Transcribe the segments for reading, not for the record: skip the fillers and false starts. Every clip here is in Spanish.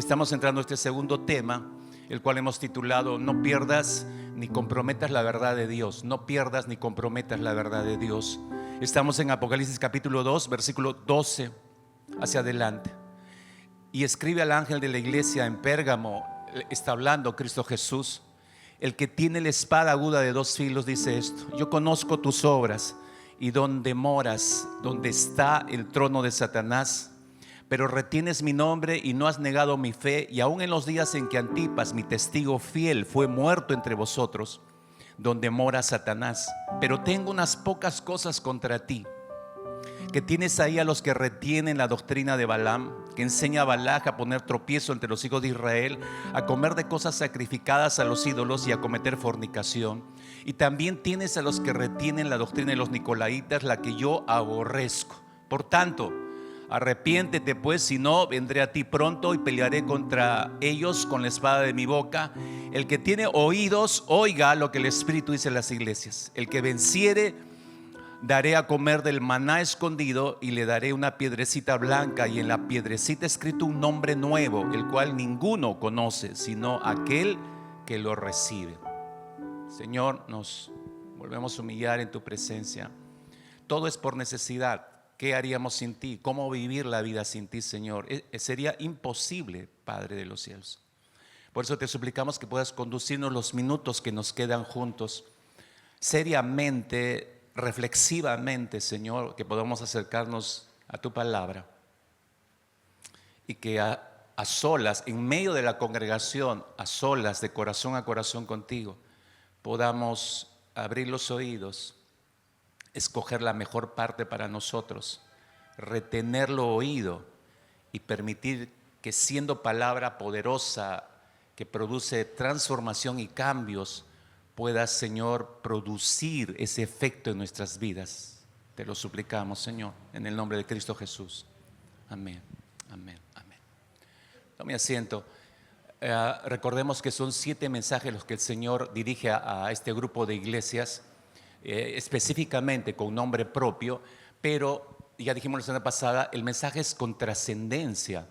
Estamos entrando a este segundo tema, el cual hemos titulado No pierdas ni comprometas la verdad de Dios. No pierdas ni comprometas la verdad de Dios. Estamos en Apocalipsis capítulo 2, versículo 12 hacia adelante. Y escribe al ángel de la iglesia en Pérgamo, está hablando Cristo Jesús, el que tiene la espada aguda de dos filos, dice esto: yo conozco tus obras y donde moras, donde está el trono de Satanás, pero retienes mi nombre y no has negado mi fe, y aun en los días en que Antipas, mi testigo fiel, fue muerto entre vosotros, donde mora Satanás. Pero tengo unas pocas cosas contra ti, que tienes ahí a los que retienen la doctrina de Balaam, que enseña a Balac a poner tropiezo entre los hijos de Israel, a comer de cosas sacrificadas a los ídolos y a cometer fornicación. Y también tienes a los que retienen la doctrina de los nicolaitas, la que yo aborrezco. Por tanto, arrepiéntete pues, si no, vendré a ti pronto y pelearé contra ellos con la espada de mi boca. El que tiene oídos, oiga lo que el Espíritu dice en las iglesias. El que venciere, daré a comer del maná escondido, y le daré una piedrecita blanca, y en la piedrecita escrito un nombre nuevo, el cual ninguno conoce sino aquel que lo recibe. Señor, nos volvemos a humillar en tu presencia. Todo es por necesidad. ¿Qué haríamos sin ti? ¿Cómo vivir la vida sin ti, Señor? Sería imposible, Padre de los cielos. Por eso te suplicamos que puedas conducirnos los minutos que nos quedan juntos, seriamente, reflexivamente, Señor, que podamos acercarnos a tu palabra, y que a solas, en medio de la congregación, a solas, de corazón a corazón contigo, podamos abrir los oídos, escoger la mejor parte para nosotros, retener lo oído y permitir que, siendo palabra poderosa que produce transformación y cambios, puedas, Señor, producir ese efecto en nuestras vidas. Te lo suplicamos, Señor, en el nombre de Cristo Jesús. Amén, amén, amén. Tome asiento. Recordemos que son 7 mensajes los que el Señor dirige a este grupo de iglesias, específicamente con nombre propio, pero ya dijimos la semana pasada, el mensaje es con trascendencia.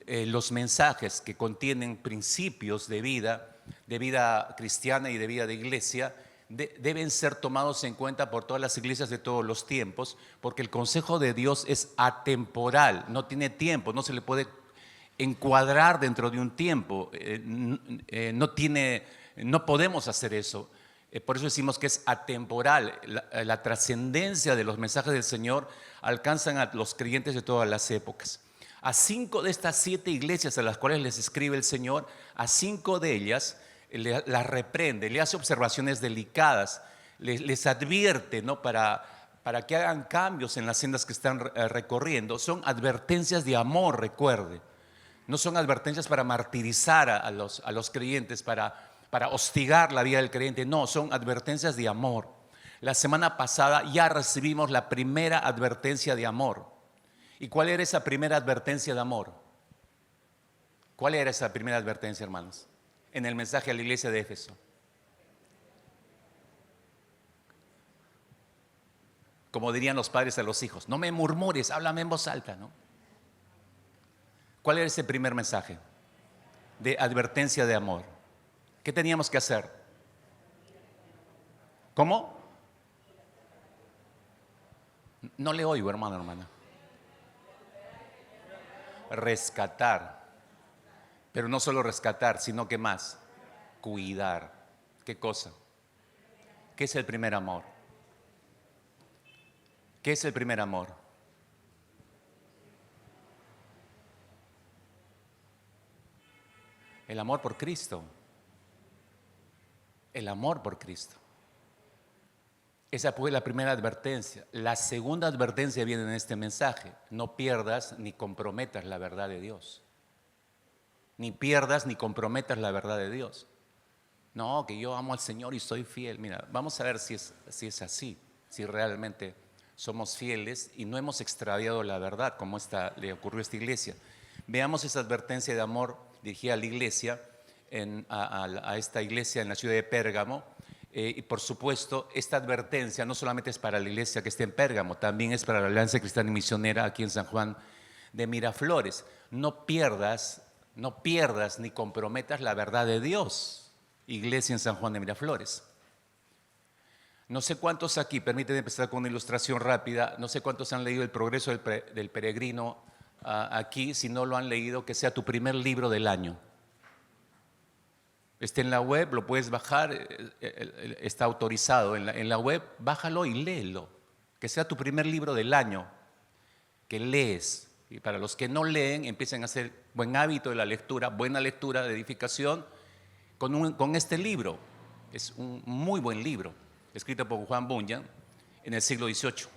Los mensajes que contienen principios de vida cristiana y de vida de iglesia, deben ser tomados en cuenta por todas las iglesias de todos los tiempos, porque el consejo de Dios es atemporal, no tiene tiempo, no se le puede encuadrar dentro de un tiempo, no podemos hacer eso. Por eso decimos que es atemporal. La trascendencia de los mensajes del Señor alcanzan a los creyentes de todas las épocas. A 5 de estas 7 iglesias a las cuales les escribe el Señor, a 5 de ellas las reprende, le hace observaciones delicadas, les advierte, ¿no?, para que hagan cambios en las sendas que están recorriendo. Son advertencias de amor, recuerde. No son advertencias para martirizar a los creyentes, para hostigar la vida del creyente. No, son advertencias de amor. La semana pasada ya recibimos la primera advertencia de amor. ¿Y cuál era esa primera advertencia de amor? ¿Cuál era esa primera advertencia, hermanos? En el mensaje a la iglesia de Éfeso. Como dirían los padres a los hijos: no me murmures, háblame en voz alta, ¿no? ¿Cuál era ese primer mensaje de advertencia de amor? ¿Qué teníamos que hacer? ¿Cómo? No le oigo, hermano, hermana. Rescatar. Pero no solo rescatar, sino que más, cuidar. ¿Qué cosa? ¿Qué es el primer amor? ¿Qué es el primer amor? El amor por Cristo. El amor por Cristo. Esa fue la primera advertencia. La segunda advertencia viene en este mensaje: no pierdas ni comprometas la verdad de Dios. Ni pierdas ni comprometas la verdad de Dios. No, que yo amo al Señor y soy fiel. Mira, vamos a ver si es así, si realmente somos fieles y no hemos extraviado la verdad, como le ocurrió a esta iglesia. Veamos esa advertencia de amor dirigida a la iglesia, a esta iglesia en la ciudad de Pérgamo. Y por supuesto, esta advertencia no solamente es para la iglesia que está en Pérgamo, también es para la Alianza Cristiana y Misionera aquí en San Juan de Miraflores. No pierdas No pierdas ni comprometas la verdad de Dios. Iglesia en San Juan de Miraflores. No sé cuántos aquí, permíteme empezar con una ilustración rápida, no sé cuántos han leído El progreso del peregrino aquí, si no lo han leído, que sea tu primer libro del año. Está en la web, lo puedes bajar, está autorizado en la web, bájalo y léelo. Que sea tu primer libro del año, que lees. Y para los que no leen, empiecen a hacer buen hábito de la lectura, buena lectura de edificación con este libro. Es un muy buen libro, escrito por Juan Bunyan en el siglo XVIII,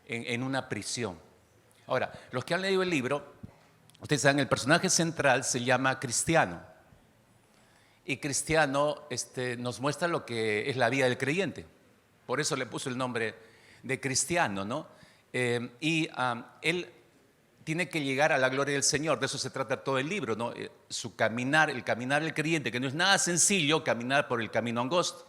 en una prisión. Ahora, los que han leído el libro, ustedes saben, el personaje central se llama Cristiano. Y Cristiano nos muestra lo que es la vida del creyente. Por eso le puso el nombre de Cristiano, ¿no? Él tiene que llegar a la gloria del Señor, de eso se trata todo el libro, ¿no? Su caminar, el caminar del creyente, que no es nada sencillo caminar por el camino angosto.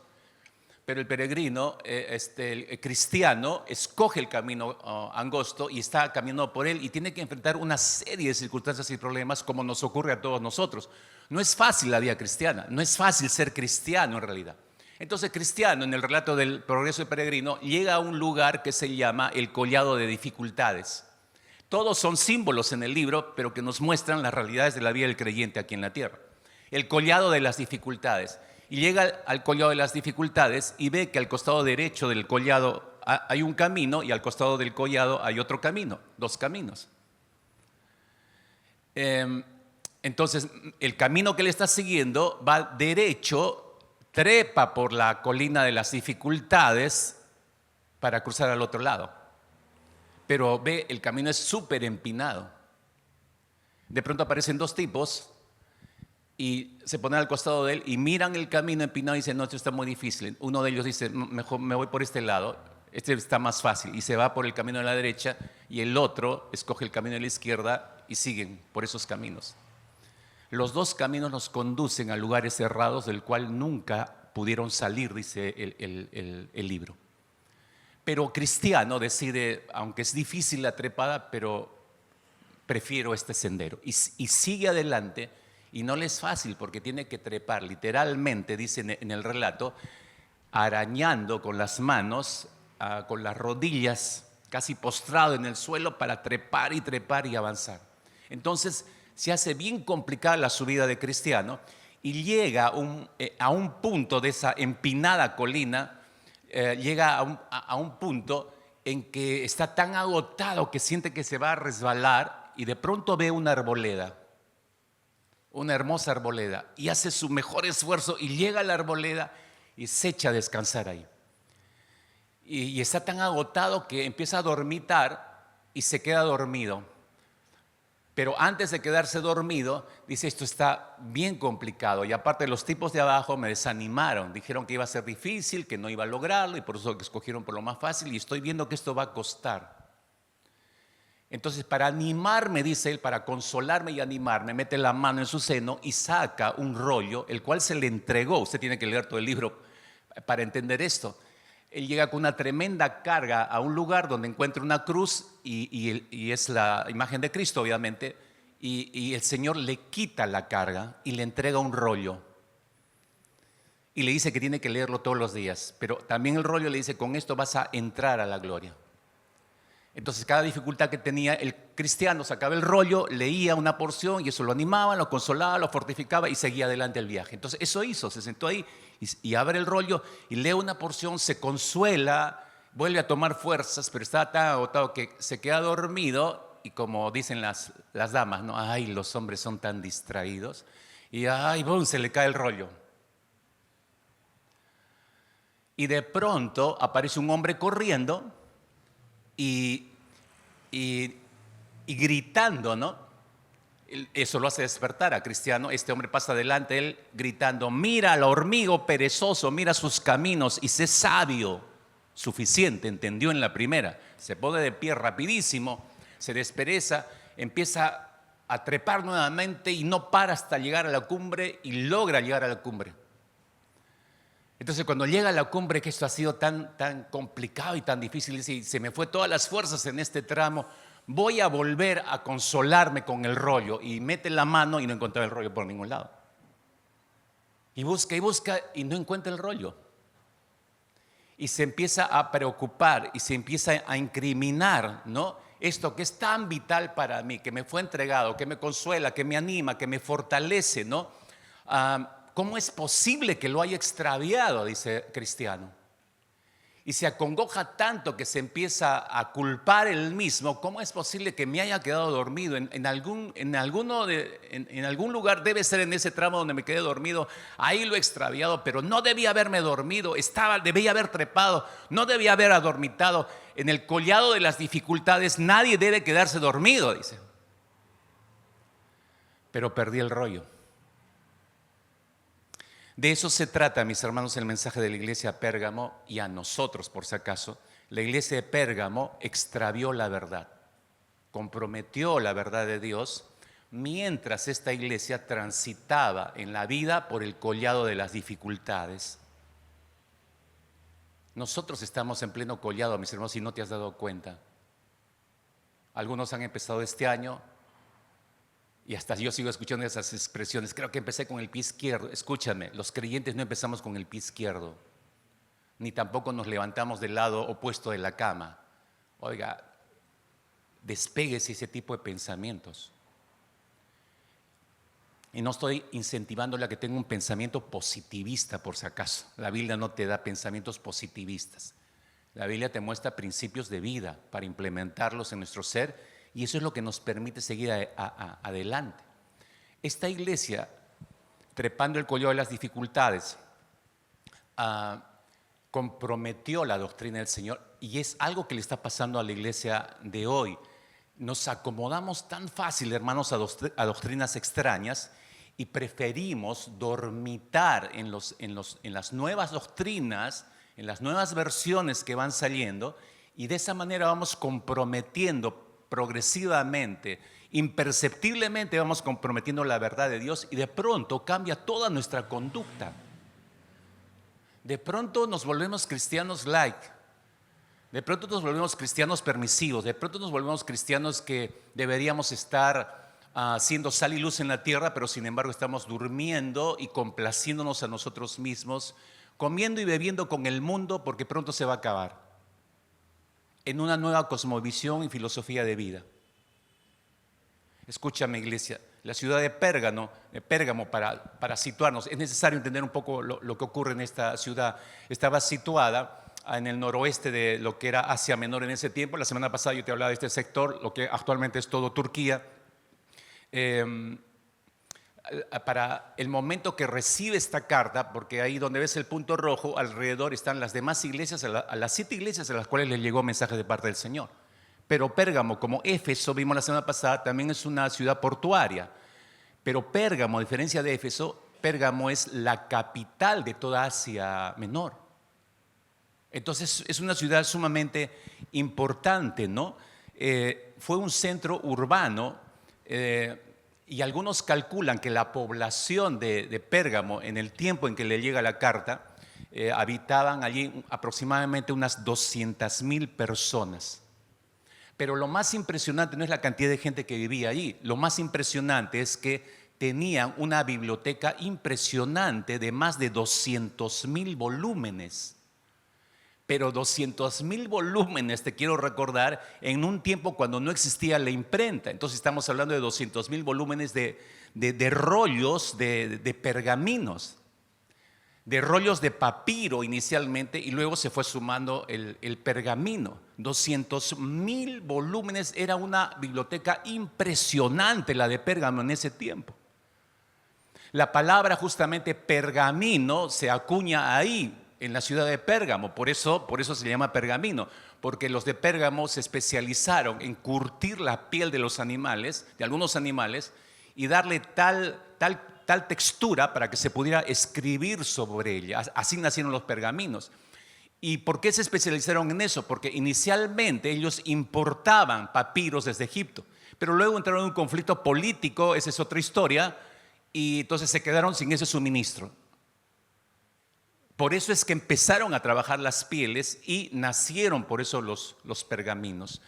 Pero el peregrino, el cristiano, escoge el camino angosto y está caminando por él y tiene que enfrentar una serie de circunstancias y problemas como nos ocurre a todos nosotros. No es fácil la vida cristiana, no es fácil ser cristiano en realidad. Entonces Cristiano, en el relato del progreso del peregrino, llega a un lugar que se llama el collado de dificultades. Todos son símbolos en el libro, pero que nos muestran las realidades de la vida del creyente aquí en la tierra. El collado de las dificultades. Y llega al collado de las dificultades y ve que al costado derecho del collado hay un camino y al costado del collado hay otro camino, dos caminos. Entonces, el camino que le está siguiendo va derecho, trepa por la colina de las dificultades para cruzar al otro lado. Pero ve, el camino es súper empinado. De pronto aparecen dos tipos y se ponen al costado de él y miran el camino empinado y dicen, no, esto está muy difícil. Uno de ellos dice, mejor me voy por este lado, este está más fácil, y se va por el camino de la derecha, y el otro escoge el camino de la izquierda y siguen por esos caminos. Los dos caminos nos conducen a lugares cerrados del cual nunca pudieron salir, dice el libro. Pero Cristiano decide, aunque es difícil la trepada, pero prefiero este sendero. Y sigue adelante, y no le es fácil porque tiene que trepar, literalmente, dice en el relato, arañando con las manos, con las rodillas, casi postrado en el suelo para trepar y avanzar. Entonces se hace bien complicada la subida de Cristiano y llega a un punto de esa empinada colina. Llega a un punto en que está tan agotado que siente que se va a resbalar y de pronto ve una arboleda, una hermosa arboleda, y hace su mejor esfuerzo y llega a la arboleda y se echa a descansar ahí. Y está tan agotado que empieza a dormitar y se queda dormido. Pero antes de quedarse dormido, dice, esto está bien complicado. Y aparte los tipos de abajo me desanimaron. Dijeron que iba a ser difícil, que no iba a lograrlo y por eso escogieron por lo más fácil. Y estoy viendo que esto va a costar. Entonces, para animarme, dice él, para consolarme y animarme, mete la mano en su seno y saca un rollo, el cual se le entregó. Usted tiene que leer todo el libro para entender esto. Él llega con una tremenda carga a un lugar donde encuentra una cruz y es la imagen de Cristo, obviamente, y el Señor le quita la carga y le entrega un rollo. Y le dice que tiene que leerlo todos los días, pero también el rollo le dice, con esto vas a entrar a la gloria. Entonces cada dificultad que tenía el cristiano sacaba el rollo, leía una porción y eso lo animaba, lo consolaba, lo fortificaba y seguía adelante el viaje. Entonces eso hizo, se sentó ahí y abre el rollo y lee una porción, se consuela, vuelve a tomar fuerzas, pero estaba tan agotado que se queda dormido y como dicen las damas, ¿no? Ay, los hombres son tan distraídos y ay, boom, se le cae el rollo. Y de pronto aparece un hombre corriendo y gritando, ¿no? Eso lo hace despertar a Cristiano. Este hombre pasa adelante, él gritando, mira al hormigo perezoso, mira sus caminos y sé sabio. Suficiente, entendió en la primera. Se pone de pie rapidísimo, se despereza, empieza a trepar nuevamente y no para hasta llegar a la cumbre y logra llegar a la cumbre. Entonces cuando llega a la cumbre, que esto ha sido tan complicado y tan difícil, dice, se me fue todas las fuerzas en este tramo, voy a volver a consolarme con el rollo. Y mete la mano y no encontraba el rollo por ningún lado. Y busca y no encuentra el rollo. Y se empieza a preocupar y se empieza a incriminar, ¿no? Esto que es tan vital para mí, que me fue entregado, que me consuela, que me anima, que me fortalece, ¿no? ¿Cómo es posible que lo haya extraviado? Dice Cristiano. Y se acongoja tanto que se empieza a culpar él mismo. ¿Cómo es posible que me haya quedado dormido? En algún lugar, debe ser en ese tramo donde me quedé dormido. Ahí lo he extraviado, pero no debía haberme dormido. Debía haber trepado, no debía haber adormitado. En el collado de las dificultades nadie debe quedarse dormido, dice. Pero perdí el rollo. De eso se trata, mis hermanos, el mensaje de la iglesia de Pérgamo y a nosotros, por si acaso. La iglesia de Pérgamo extravió la verdad, comprometió la verdad de Dios, mientras esta iglesia transitaba en la vida por el collado de las dificultades. Nosotros estamos en pleno collado, mis hermanos, si no te has dado cuenta. Algunos han empezado este año. Y hasta yo sigo escuchando esas expresiones. Creo que empecé con el pie izquierdo. Escúchame, los creyentes no empezamos con el pie izquierdo, ni tampoco nos levantamos del lado opuesto de la cama. Oiga, despéguese ese tipo de pensamientos. Y no estoy incentivándole a que tenga un pensamiento positivista, por si acaso. La Biblia no te da pensamientos positivistas. La Biblia te muestra principios de vida para implementarlos en nuestro ser. Y eso es lo que nos permite seguir adelante. Esta iglesia, trepando el collado de las dificultades, comprometió la doctrina del Señor. Y es algo que le está pasando a la iglesia de hoy. Nos acomodamos tan fácil, hermanos, a doctrinas extrañas y preferimos dormitar en las nuevas doctrinas, en las nuevas versiones que van saliendo, y de esa manera vamos comprometiendo progresivamente, imperceptiblemente vamos comprometiendo la verdad de Dios, y de pronto cambia toda nuestra conducta. De pronto nos volvemos cristianos light, de pronto nos volvemos cristianos permisivos, de pronto nos volvemos cristianos que deberíamos estar siendo sal y luz en la tierra, pero sin embargo estamos durmiendo y complaciéndonos a nosotros mismos, comiendo y bebiendo con el mundo, porque pronto se va a acabar, en una nueva cosmovisión y filosofía de vida. Escúchame, iglesia, la ciudad de Pérgamo, para situarnos, es necesario entender un poco lo que ocurre en esta ciudad. Estaba situada en el noroeste de lo que era Asia Menor en ese tiempo. La semana pasada yo te hablaba de este sector, lo que actualmente es todo Turquía. Para el momento que recibe esta carta, porque ahí donde ves el punto rojo, alrededor están las demás iglesias, a las 7 iglesias a las cuales le llegó mensaje de parte del Señor. Pero Pérgamo, como Éfeso, vimos la semana pasada, también es una ciudad portuaria. Pero Pérgamo, a diferencia de Éfeso, Pérgamo es la capital de toda Asia Menor. Entonces es una ciudad sumamente importante, ¿no? Fue un centro urbano. Y algunos calculan que la población de Pérgamo, en el tiempo en que le llega la carta, habitaban allí aproximadamente unas 200,000 personas. Pero lo más impresionante no es la cantidad de gente que vivía allí. Lo más impresionante es que tenían una biblioteca impresionante de más de 200,000 volúmenes. Pero 200,000 volúmenes, te quiero recordar, en un tiempo cuando no existía la imprenta. Entonces estamos hablando de 200,000 volúmenes de rollos de pergaminos, de rollos de papiro inicialmente, y luego se fue sumando el pergamino. 200,000 volúmenes, era una biblioteca impresionante la de Pérgamo en ese tiempo. La palabra justamente pergamino se acuña ahí, en la ciudad de Pérgamo, por eso se llama pergamino, porque los de Pérgamo se especializaron en curtir la piel de los animales, de algunos animales, y darle tal textura para que se pudiera escribir sobre ella. Así nacieron los pergaminos. ¿Y por qué se especializaron en eso? Porque inicialmente ellos importaban papiros desde Egipto, pero luego entraron en un conflicto político, esa es otra historia, y entonces se quedaron sin ese suministro. Por eso es que empezaron a trabajar las pieles y nacieron por eso los pergaminos.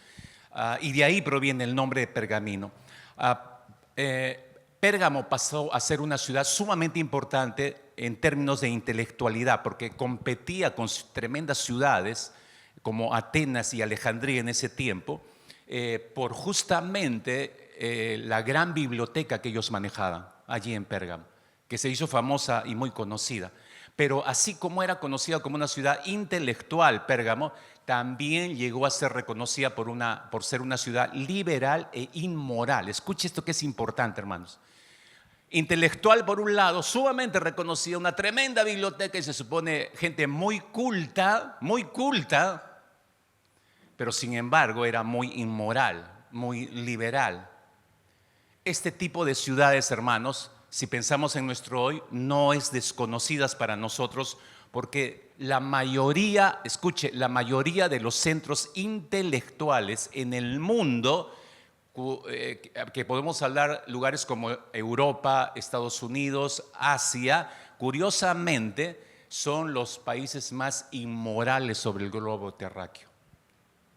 y de ahí proviene el nombre de Pergamino. Pérgamo pasó a ser una ciudad sumamente importante en términos de intelectualidad, porque competía con tremendas ciudades como Atenas y Alejandría en ese tiempo, por justamente la gran biblioteca que ellos manejaban allí en Pérgamo, que se hizo famosa y muy conocida. Pero así como era conocida como una ciudad intelectual, Pérgamo, también llegó a ser reconocida por ser una ciudad liberal e inmoral. Escuche esto que es importante, hermanos. Intelectual por un lado, sumamente reconocida, una tremenda biblioteca y se supone gente muy culta, pero sin embargo era muy inmoral, muy liberal. Este tipo de ciudades, hermanos, si pensamos en nuestro hoy, no es desconocidas para nosotros porque la mayoría, escuche, la mayoría de los centros intelectuales en el mundo, que podemos hablar lugares como Europa, Estados Unidos, Asia, curiosamente son los países más inmorales sobre el globo terráqueo.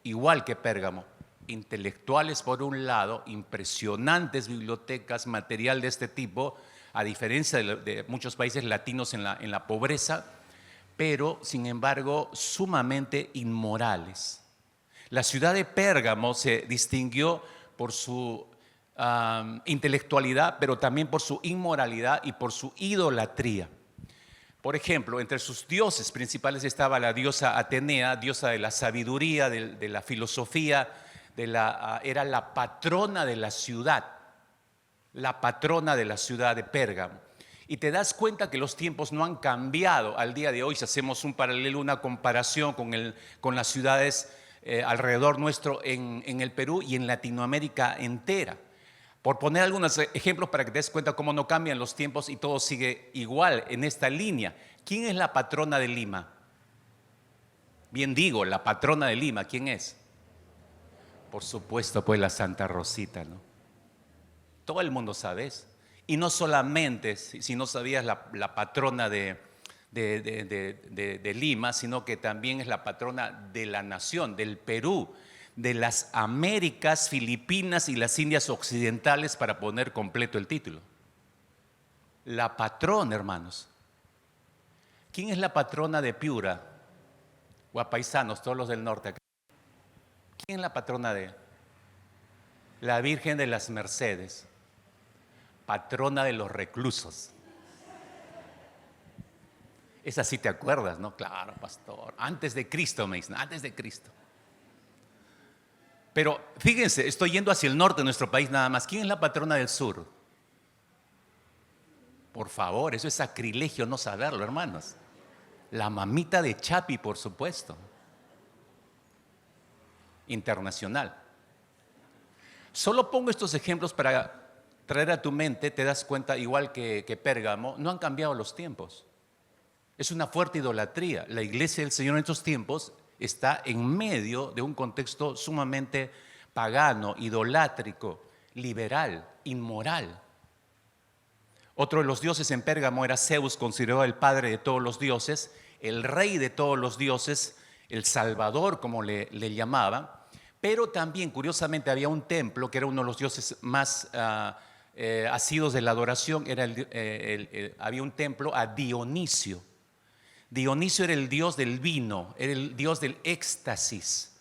Igual que Pérgamo, intelectuales por un lado, impresionantes bibliotecas, material de este tipo, a diferencia de muchos países latinos en la pobreza, pero sin embargo sumamente inmorales. La ciudad de Pérgamo se distinguió por su intelectualidad, pero también por su inmoralidad y por su idolatría. Por ejemplo, entre sus dioses principales estaba la diosa Atenea, diosa de la sabiduría, de la filosofía, era la patrona de la ciudad de Pérgamo. Y te das cuenta que los tiempos no han cambiado al día de hoy. Si hacemos un paralelo, una comparación con las ciudades alrededor nuestro en el Perú y en Latinoamérica entera. Por poner algunos ejemplos para que te des cuenta cómo no cambian los tiempos y todo sigue igual en esta línea. ¿Quién es la patrona de Lima? Bien digo, la patrona de Lima, ¿quién es? Por supuesto, pues la Santa Rosita, ¿no? Todo el mundo sabe eso. Y no solamente, si no sabías, la patrona de Lima, sino que también es la patrona de la nación, del Perú, de las Américas, Filipinas y las Indias Occidentales, para poner completo el título. La patrona, hermanos. ¿Quién es la patrona de Piura? Guapaisanos, todos los del norte. ¿Quién es la patrona de? La Virgen de las Mercedes, patrona de los reclusos. Esa sí te acuerdas, ¿no? Claro, pastor. Antes de Cristo, me dicen, antes de Cristo. Pero fíjense, estoy yendo hacia el norte de nuestro país nada más. ¿Quién es la patrona del sur? Por favor, eso es sacrilegio no saberlo, hermanos. La mamita de Chapi, por supuesto. Internacional. Solo pongo estos ejemplos para traer a tu mente, te das cuenta, igual que Pérgamo, no han cambiado los tiempos. Es una fuerte idolatría. La iglesia del Señor en estos tiempos está en medio de un contexto sumamente pagano, idolátrico, liberal, inmoral. Otro de los dioses en Pérgamo era Zeus, considerado el padre de todos los dioses, el rey de todos los dioses, el Salvador, como le llamaban. Pero también, curiosamente, había un templo que era uno de los dioses más asidos de la adoración. Había un templo a Dionisio. Dionisio era el dios del vino, era el dios del éxtasis.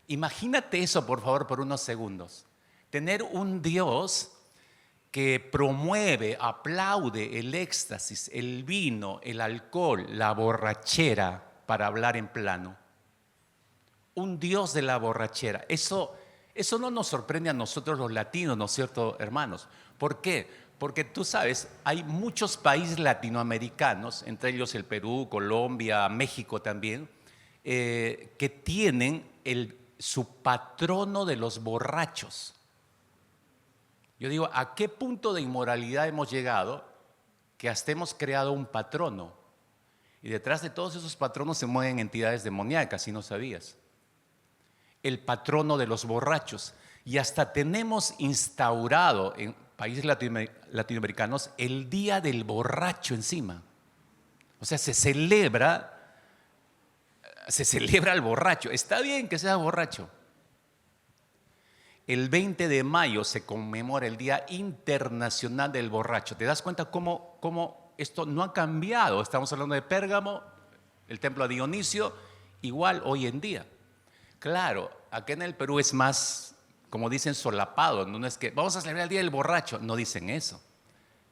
Imagínate eso, por favor, por unos segundos. Tener un Dios que promueve, aplaude el éxtasis, el vino, el alcohol, la borrachera, para hablar en plano. Un Dios de la borrachera. Eso no nos sorprende a nosotros los latinos, ¿no es cierto, hermanos? ¿Por qué? Porque tú sabes, hay muchos países latinoamericanos, entre ellos el Perú, Colombia, México también, que tienen su patrono de los borrachos. Yo digo, ¿a qué punto de inmoralidad hemos llegado que hasta hemos creado un patrono? Y detrás de todos esos patronos se mueven entidades demoníacas, si no sabías. El patrono de los borrachos. Y hasta tenemos instaurado en países latinoamericanos el Día del Borracho encima. O sea, se celebra al borracho. Está bien que sea borracho, el 20 de mayo se conmemora el Día Internacional del Borracho. ¿Te das cuenta cómo esto no ha cambiado? Estamos hablando de Pérgamo, el templo a Dionisio, igual hoy en día. Claro, acá en el Perú es más, como dicen, solapado. No es que vamos a celebrar el Día del Borracho. No dicen eso,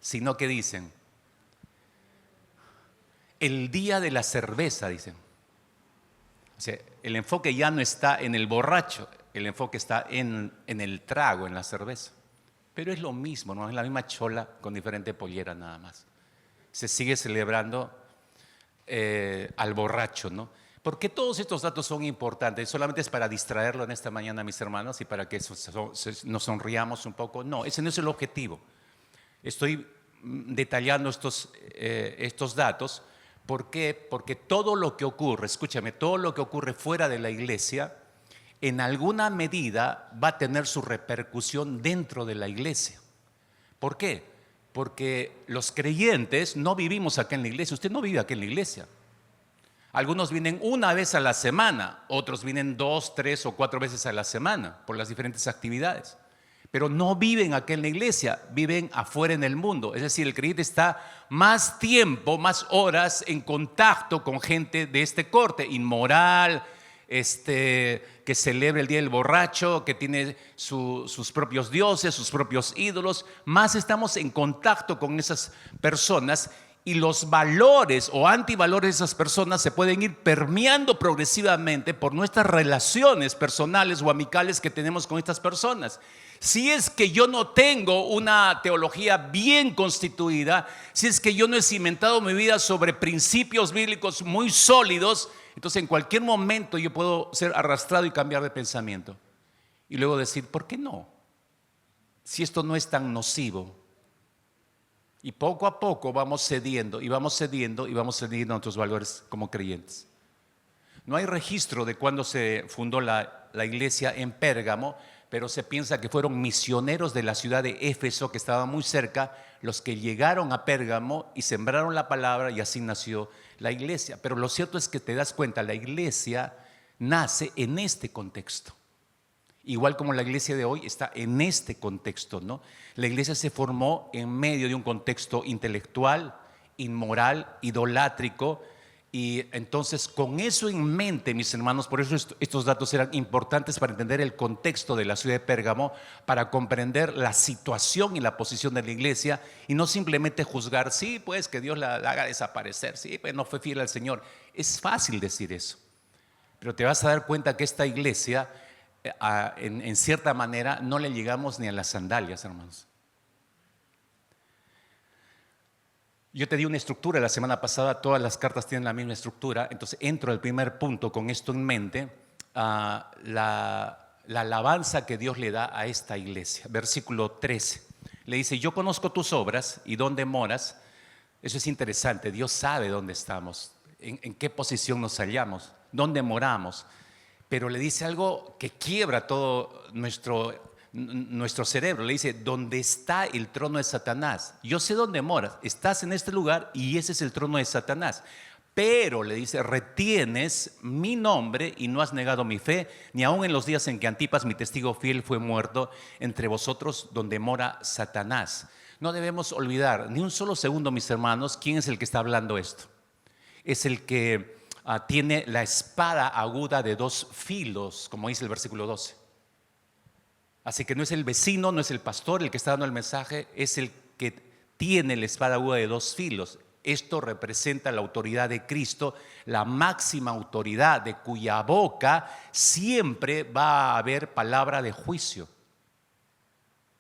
sino que dicen el Día de la Cerveza, dicen. O sea, el enfoque ya no está en el borracho, el enfoque está en el trago, en la cerveza. Pero es lo mismo, ¿no? Es la misma chola con diferente pollera nada más. Se sigue celebrando al borracho, ¿no? Porque todos estos datos son importantes, solamente es para distraerlo en esta mañana, mis hermanos, y para que nos sonriamos un poco. No, ese no es el objetivo. Estoy detallando estos datos. ¿Por qué? Porque todo lo que ocurre, escúchame, todo lo que ocurre fuera de la iglesia, en alguna medida va a tener su repercusión dentro de la iglesia. ¿Por qué? Porque los creyentes no vivimos acá en la iglesia. Usted no vive aquí en la iglesia. Algunos vienen una vez a la semana, otros vienen 2, 3 o 4 veces a la semana por las diferentes actividades. Pero no viven aquí en la iglesia, viven afuera en el mundo. Es decir, el creyente está más tiempo, más horas en contacto con gente de este corte, inmoral, que celebra el Día del Borracho, que tiene sus propios dioses, sus propios ídolos. Más estamos en contacto con esas personas y los valores o antivalores de esas personas se pueden ir permeando progresivamente por nuestras relaciones personales o amicales que tenemos con estas personas. Si es que yo no tengo una teología bien constituida, si es que yo no he cimentado mi vida sobre principios bíblicos muy sólidos, entonces en cualquier momento yo puedo ser arrastrado y cambiar de pensamiento. Y luego decir, ¿por qué no? Si esto no es tan nocivo. Y poco a poco vamos cediendo y vamos cediendo y vamos cediendo nuestros valores como creyentes. No hay registro de cuándo se fundó la iglesia en Pérgamo, pero se piensa que fueron misioneros de la ciudad de Éfeso, que estaba muy cerca, los que llegaron a Pérgamo y sembraron la palabra, y así nació la iglesia. Pero lo cierto es que te das cuenta, la iglesia nace en este contexto. Igual como la iglesia de hoy está en este contexto, ¿no? La iglesia se formó en medio de un contexto intelectual, inmoral, idolátrico. Y entonces con eso en mente, mis hermanos, por eso estos datos eran importantes para entender el contexto de la ciudad de Pérgamo, para comprender la situación y la posición de la iglesia y no simplemente juzgar, sí, pues que Dios la haga desaparecer, sí, pues no fue fiel al Señor. Es fácil decir eso, pero te vas a dar cuenta que esta iglesia, en cierta manera, no le llegamos ni a las sandalias, hermanos. Yo te di una estructura la semana pasada, todas las cartas tienen la misma estructura, entonces entro al primer punto con esto en mente, la alabanza que Dios le da a esta iglesia. Versículo 13, le dice, yo conozco tus obras y dónde moras. Eso es interesante, Dios sabe dónde estamos, en qué posición nos hallamos, dónde moramos, pero le dice algo que quiebra todo nuestro cerebro. Le dice, ¿dónde está el trono de Satanás? Yo sé dónde moras, estás en este lugar y ese es el trono de Satanás. Pero le dice, retienes mi nombre y no has negado mi fe, ni aun en los días en que Antipas, mi testigo fiel, fue muerto entre vosotros, donde mora Satanás. No debemos olvidar ni un solo segundo, mis hermanos, quién es el que está hablando esto. Es el que tiene la espada aguda de 2 filos, como dice el versículo 12. Así que no es el vecino, no es el pastor el que está dando el mensaje, es el que tiene la espada aguda de 2 filos. Esto representa la autoridad de Cristo, la máxima autoridad, de cuya boca siempre va a haber palabra de juicio.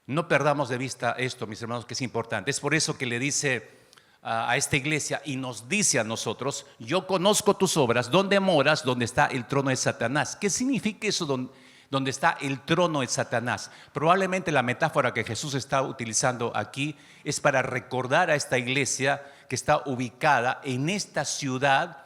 No perdamos de vista esto, mis hermanos, que es importante. Es por eso que le dice a esta iglesia y nos dice a nosotros, yo conozco tus obras, ¿dónde moras? Donde está el trono de Satanás. ¿Qué significa eso? Donde está el trono de Satanás. Probablemente la metáfora que Jesús está utilizando aquí es para recordar a esta iglesia que está ubicada en esta ciudad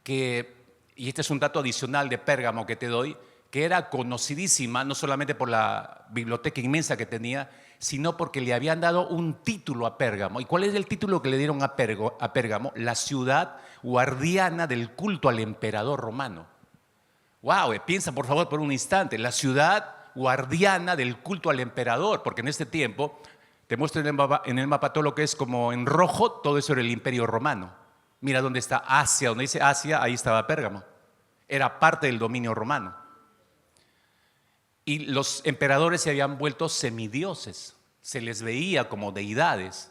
y este es un dato adicional de Pérgamo que te doy, que era conocidísima no solamente por la biblioteca inmensa que tenía, sino porque le habían dado un título a Pérgamo. ¿Y cuál es el título que le dieron a Pérgamo? La ciudad guardiana del culto al emperador romano. Wow, piensa por favor por un instante, la ciudad guardiana del culto al emperador, porque en este tiempo, te muestro en el mapa todo lo que es como en rojo, todo eso era el Imperio Romano. Mira dónde está Asia, donde dice Asia, ahí estaba Pérgamo. Era parte del dominio romano. Y los emperadores se habían vuelto semidioses, se les veía como deidades.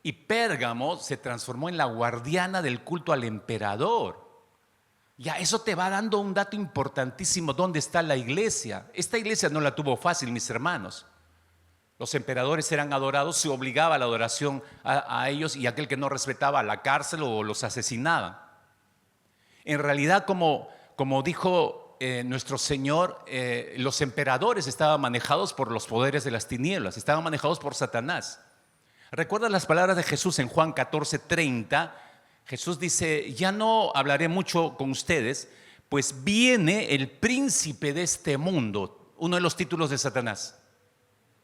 Y Pérgamo se transformó en la guardiana del culto al emperador. Ya, eso te va dando un dato importantísimo, ¿dónde está la iglesia? Esta iglesia no la tuvo fácil, mis hermanos. Los emperadores eran adorados, se obligaba a la adoración a ellos, y aquel que no respetaba a la cárcel o los asesinaban. En realidad, como dijo nuestro Señor, los emperadores estaban manejados por los poderes de las tinieblas, estaban manejados por Satanás. ¿Recuerdas las palabras de Jesús en Juan 14:30? Jesús dice: ya no hablaré mucho con ustedes, pues viene el príncipe de este mundo, uno de los títulos de Satanás.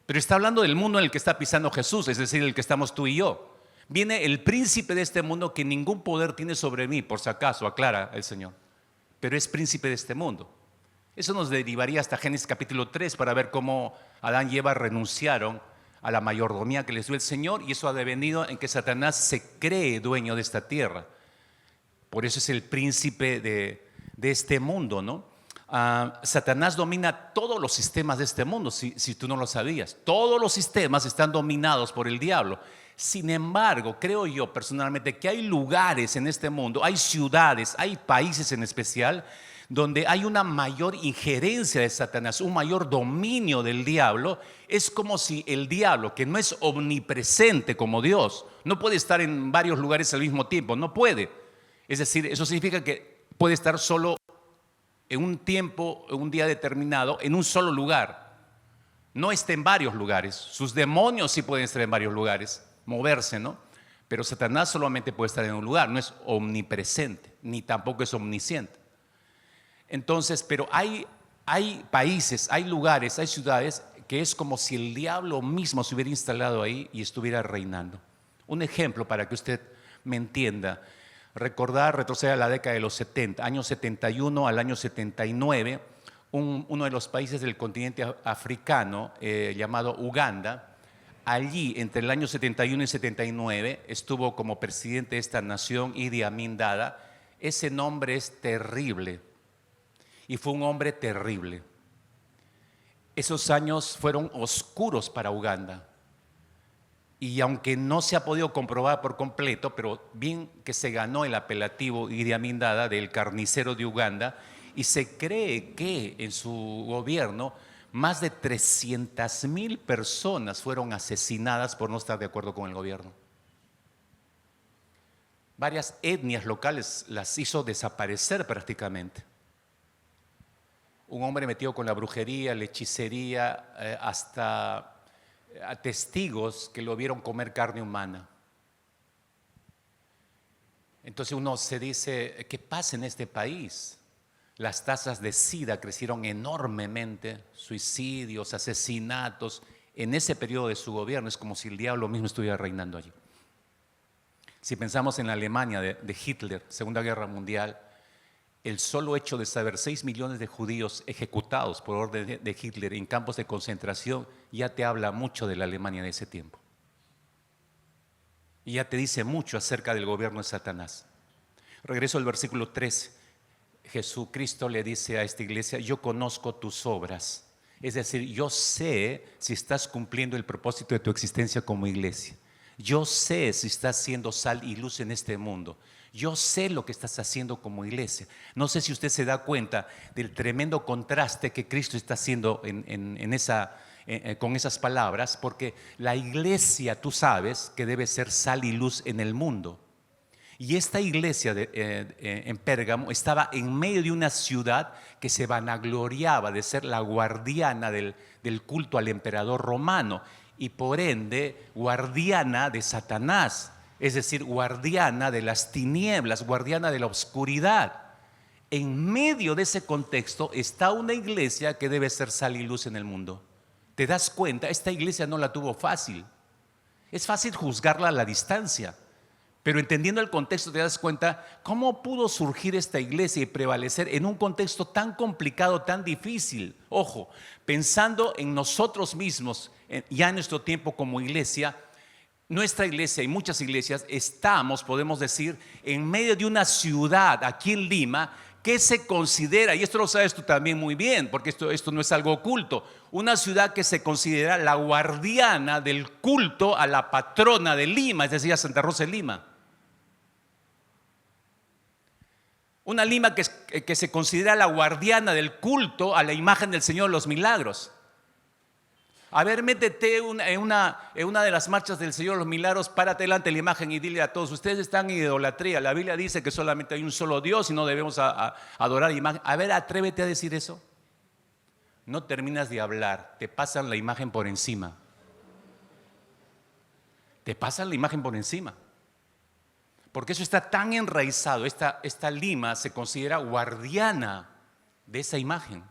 Pero está hablando del mundo en el que está pisando Jesús, es decir, el que estamos tú y yo. Viene el príncipe de este mundo que ningún poder tiene sobre mí, por si acaso, aclara el Señor. Pero es príncipe de este mundo. Eso nos derivaría hasta Génesis capítulo 3 para ver cómo Adán y Eva renunciaron a la mayordomía que les dio el Señor, y eso ha devenido en que Satanás se cree dueño de esta tierra. Por eso es el príncipe de este mundo, ¿no? Satanás domina todos los sistemas de este mundo, si tú no lo sabías. Todos los sistemas están dominados por el diablo. Sin embargo, creo yo personalmente que hay lugares en este mundo, hay ciudades, hay países en especial, donde hay una mayor injerencia de Satanás, un mayor dominio del diablo. Es como si el diablo, que no es omnipresente como Dios, no puede estar en varios lugares al mismo tiempo, no puede. Es decir, eso significa que puede estar solo en un tiempo, en un día determinado, en un solo lugar. No está en varios lugares. Sus demonios sí pueden estar en varios lugares, moverse, ¿no? Pero Satanás solamente puede estar en un lugar, no es omnipresente, ni tampoco es omnisciente. Entonces, pero hay países, hay lugares, hay ciudades que es como si el diablo mismo se hubiera instalado ahí y estuviera reinando. Un ejemplo para que usted me entienda. Retroceder a la década de los 70, año 71 al año 79, uno de los países del continente africano llamado Uganda. Allí, entre el año 71 y 79, estuvo como presidente de esta nación Idi Amin Dada. Ese nombre es terrible. Y fue un hombre terrible. Esos años fueron oscuros para Uganda. Y aunque no se ha podido comprobar por completo, pero bien que se ganó el apelativo Idi Amin Dada del carnicero de Uganda, y se cree que en su gobierno más de 300,000 personas fueron asesinadas por no estar de acuerdo con el gobierno. Varias etnias locales las hizo desaparecer prácticamente. Un hombre metido con la brujería, la hechicería, hasta a testigos que lo vieron comer carne humana. Entonces uno se dice, ¿qué pasa en este país? Las tasas de SIDA crecieron enormemente, suicidios, asesinatos. En ese periodo de su gobierno es como si el diablo mismo estuviera reinando allí. Si pensamos en la Alemania de Hitler, Segunda Guerra Mundial, el solo hecho de saber 6 millones de judíos ejecutados por orden de Hitler en campos de concentración ya te habla mucho de la Alemania de ese tiempo. Y ya te dice mucho acerca del gobierno de Satanás. Regreso al versículo 13. Jesucristo le dice a esta iglesia: yo conozco tus obras. Es decir, yo sé si estás cumpliendo el propósito de tu existencia como iglesia. Yo sé si estás siendo sal y luz en este mundo. Yo sé lo que estás haciendo como iglesia. No sé si usted se da cuenta del tremendo contraste que Cristo está haciendo con esas palabras, porque la iglesia, tú sabes, que debe ser sal y luz en el mundo. Y esta iglesia en Pérgamo estaba en medio de una ciudad que se vanagloriaba de ser la guardiana del culto al emperador romano, y por ende guardiana de Satanás. Es decir, guardiana de las tinieblas, guardiana de la oscuridad. En medio de ese contexto está una iglesia que debe ser sal y luz en el mundo. ¿Te das cuenta? Esta iglesia no la tuvo fácil. Es fácil juzgarla a la distancia, Pero entendiendo el contexto te das cuenta cómo pudo surgir esta iglesia y prevalecer en un contexto tan complicado, tan difícil. Ojo, pensando en nosotros mismos, ya en nuestro tiempo como iglesia, nuestra iglesia y muchas iglesias estamos, podemos decir, en medio de una ciudad aquí en Lima que se considera, y esto lo sabes tú también muy bien, porque esto no es algo oculto, una ciudad que se considera la guardiana del culto a la patrona de Lima, es decir, a Santa Rosa de Lima. Una Lima que se considera la guardiana del culto a la imagen del Señor de los Milagros. A ver, métete en una de las marchas del Señor de los Milagros, párate delante de la imagen y dile a todos: ustedes están en idolatría. La Biblia dice que solamente hay un solo Dios y no debemos adorar imagen. A ver, atrévete a decir eso. No terminas de hablar, te pasan la imagen por encima. Te pasan la imagen por encima. Porque eso está tan enraizado. Esta Lima se considera guardiana de esa imagen,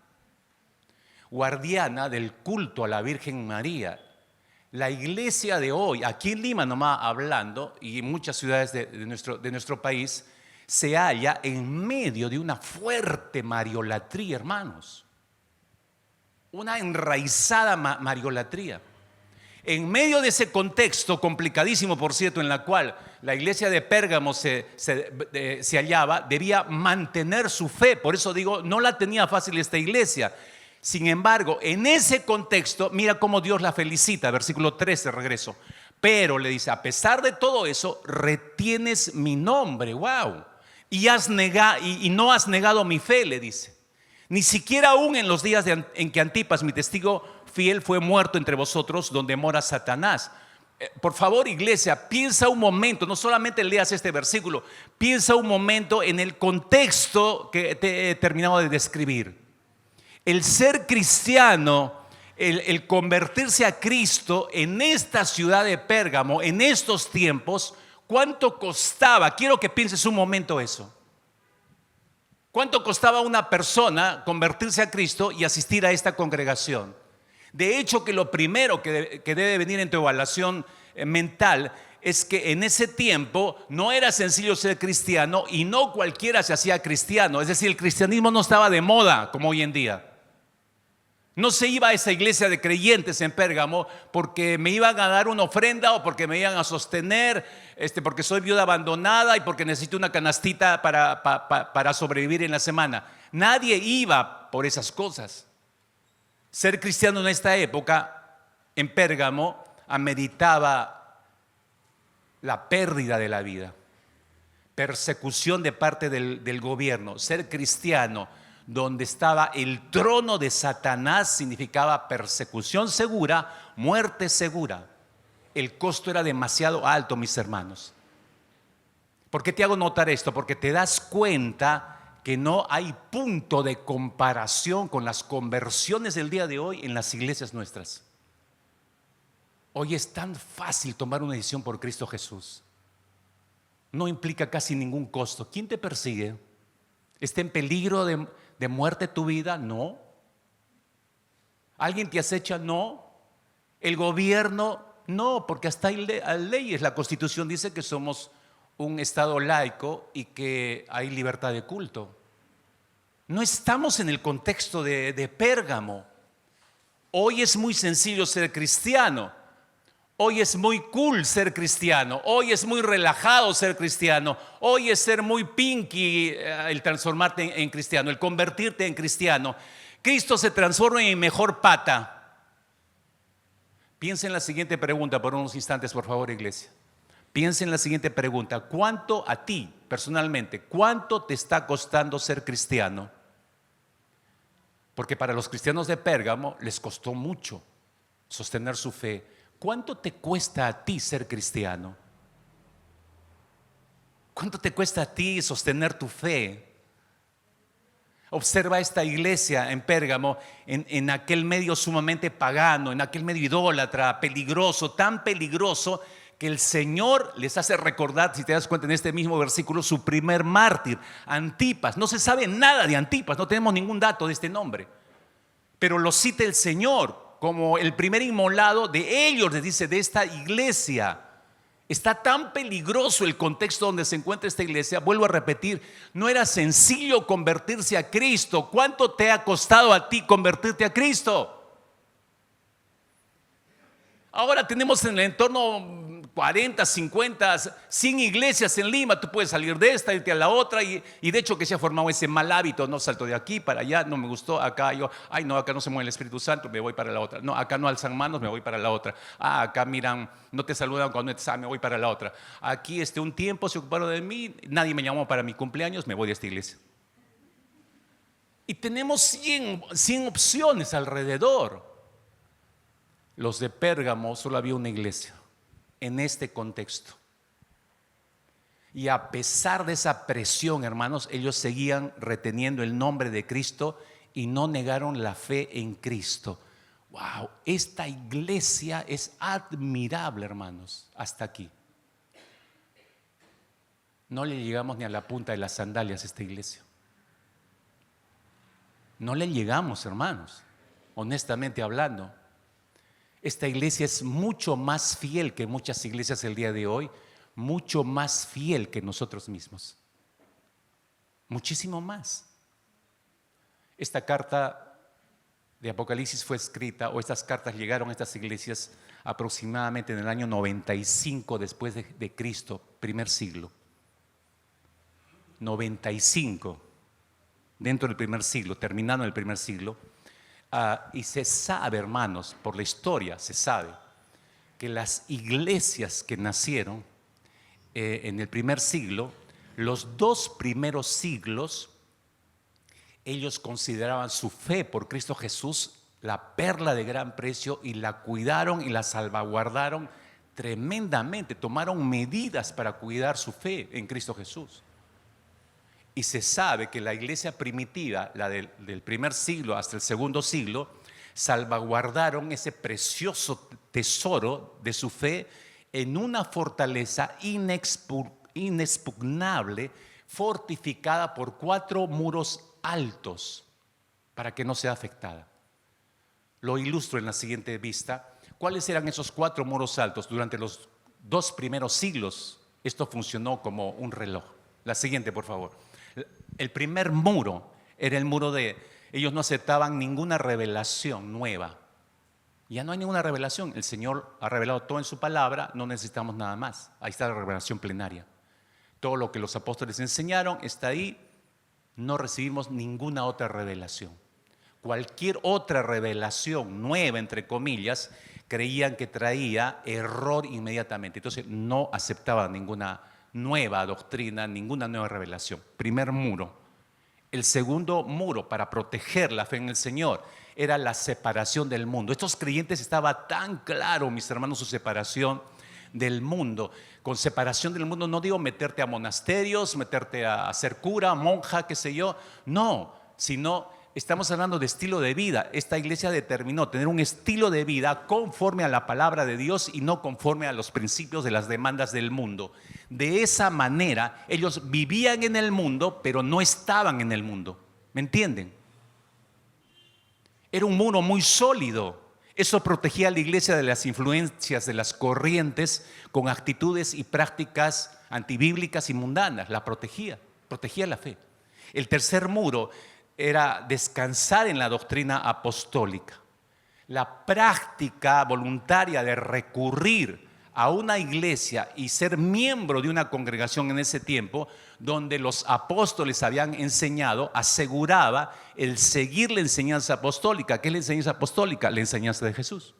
guardiana del culto a la Virgen María. La iglesia de hoy, aquí en Lima nomás hablando, y en muchas ciudades de nuestro país, se halla en medio de una fuerte mariolatría, hermanos. Una enraizada mariolatría. En medio de ese contexto complicadísimo, por cierto, en la cual la iglesia de Pérgamo se hallaba, debía mantener su fe. Por eso digo, no la tenía fácil esta iglesia. Sin embargo, en ese contexto, mira cómo Dios la felicita, versículo 13, regreso. Pero le dice: a pesar de todo eso, retienes mi nombre, wow, y no has negado mi fe, le dice. Ni siquiera aún en los días en que Antipas, mi testigo fiel, fue muerto entre vosotros, donde mora Satanás. Por favor, iglesia, piensa un momento, no solamente leas este versículo, piensa un momento en el contexto que te he terminado de describir. El ser cristiano, el convertirse a Cristo en esta ciudad de Pérgamo, en estos tiempos, ¿cuánto costaba? Quiero que pienses un momento eso. ¿Cuánto costaba a una persona convertirse a Cristo y asistir a esta congregación? De hecho, que lo primero que debe venir en tu evaluación mental es que en ese tiempo no era sencillo ser cristiano y no cualquiera se hacía cristiano. Es decir, el cristianismo no estaba de moda como hoy en día. No se iba a esa iglesia de creyentes en Pérgamo porque me iban a dar una ofrenda o porque me iban a sostener, porque soy viuda abandonada y porque necesito una canastita para sobrevivir en la semana. Nadie iba por esas cosas. Ser cristiano en esta época en Pérgamo ameritaba la pérdida de la vida, persecución de parte del gobierno. Ser cristiano donde estaba el trono de Satanás significaba persecución segura, muerte segura. El costo era demasiado alto, mis hermanos. ¿Por qué te hago notar esto? Porque te das cuenta que no hay punto de comparación con las conversiones del día de hoy en las iglesias nuestras. Hoy es tan fácil tomar una decisión por Cristo Jesús. No implica casi ningún costo. ¿Quién te persigue? ¿Está en peligro de muerte tu vida? No. ¿Alguien te acecha? No. ¿El gobierno? No, porque hasta hay leyes. La Constitución dice que somos un estado laico y que hay libertad de culto. No estamos en el contexto de Pérgamo. Hoy es muy sencillo ser cristiano. Hoy es muy cool ser cristiano. Hoy es muy relajado ser cristiano. Hoy es ser muy pinky el transformarte en cristiano, el convertirte en cristiano. Cristo se transforma en mi mejor pata. Piensa en la siguiente pregunta por unos instantes, por favor, iglesia. Piensa en la siguiente pregunta: ¿cuánto a ti, personalmente, cuánto te está costando ser cristiano? Porque para los cristianos de Pérgamo les costó mucho sostener su fe. ¿Cuánto te cuesta a ti ser cristiano? ¿Cuánto te cuesta a ti sostener tu fe? Observa esta iglesia en Pérgamo, en aquel medio sumamente pagano, en aquel medio idólatra, peligroso, tan peligroso que el Señor les hace recordar, si te das cuenta en este mismo versículo, su primer mártir, Antipas. No se sabe nada de Antipas, no tenemos ningún dato de este nombre, pero lo cita el Señor como el primer inmolado de ellos, les dice, de esta iglesia. Está tan peligroso el contexto donde se encuentra esta iglesia. Vuelvo a repetir, no era sencillo convertirse a Cristo. ¿Cuánto te ha costado a ti convertirte a Cristo? Ahora tenemos en el entorno 40, 50, 100 iglesias en Lima. Tú puedes salir de esta, irte a la otra y de hecho que se ha formado ese mal hábito. No, salto de aquí para allá, no me gustó, acá yo, ay no, acá no se mueve el Espíritu Santo, me voy para la otra. No, acá no alzan manos, me voy para la otra. Acá miran, no te saludan cuando me voy para la otra. Aquí un tiempo se ocuparon de mí, nadie me llamó para mi cumpleaños, me voy de esta iglesia. Y tenemos 100 opciones alrededor. Los de Pérgamo solo había una iglesia en este contexto. Y a pesar de esa presión, hermanos, ellos seguían reteniendo el nombre de Cristo y no negaron la fe en Cristo. Wow, esta iglesia es admirable, hermanos, hasta aquí. No le llegamos ni a la punta de las sandalias a esta iglesia. No le llegamos, hermanos, honestamente hablando. Esta iglesia es mucho más fiel que muchas iglesias el día de hoy, mucho más fiel que nosotros mismos. Muchísimo más. Esta carta de Apocalipsis fue escrita, o estas cartas llegaron a estas iglesias aproximadamente en el año 95 después de Cristo, primer siglo. 95, dentro del primer siglo, terminando el primer siglo. Y se sabe, hermanos, por la historia se sabe que las iglesias que nacieron en el primer siglo, los 2 primeros siglos, ellos consideraban su fe por Cristo Jesús la perla de gran precio y la cuidaron y la salvaguardaron tremendamente, tomaron medidas para cuidar su fe en Cristo Jesús. Y se sabe que la iglesia primitiva, la del primer siglo hasta el segundo siglo, salvaguardaron ese precioso tesoro de su fe en una fortaleza inexpugnable, fortificada por 4 muros altos, para que no sea afectada. Lo ilustro en la siguiente vista. ¿Cuáles eran esos 4 muros altos? Durante los 2 primeros siglos, esto funcionó como un reloj. La siguiente, por favor. El primer muro era el muro de, ellos no aceptaban ninguna revelación nueva. Ya no hay ninguna revelación, el Señor ha revelado todo en su palabra, no necesitamos nada más. Ahí está la revelación plenaria. Todo lo que los apóstoles enseñaron está ahí, no recibimos ninguna otra revelación. Cualquier otra revelación nueva, entre comillas, creían que traía error inmediatamente. Entonces no aceptaban ninguna nueva doctrina, ninguna nueva revelación. Primer muro. El segundo muro para proteger la fe en el Señor era la separación del mundo. Estos creyentes estaba tan claro, mis hermanos, su separación del mundo. Con separación del mundo no digo meterte a monasterios, meterte a ser cura, monja, qué sé yo. No, sino estamos hablando de estilo de vida. Esta iglesia determinó tener un estilo de vida conforme a la palabra de Dios y no conforme a los principios de las demandas del mundo. De esa manera ellos vivían en el mundo, pero no estaban en el mundo. ¿Me entienden? Era un muro muy sólido. Eso protegía a la iglesia de las influencias de las corrientes con actitudes y prácticas antibíblicas y mundanas. La protegía la fe. El tercer muro era descansar en la doctrina apostólica. La práctica voluntaria de recurrir a una iglesia y ser miembro de una congregación en ese tiempo, donde los apóstoles habían enseñado, aseguraba el seguir la enseñanza apostólica. ¿Qué es la enseñanza apostólica? La enseñanza de Jesús.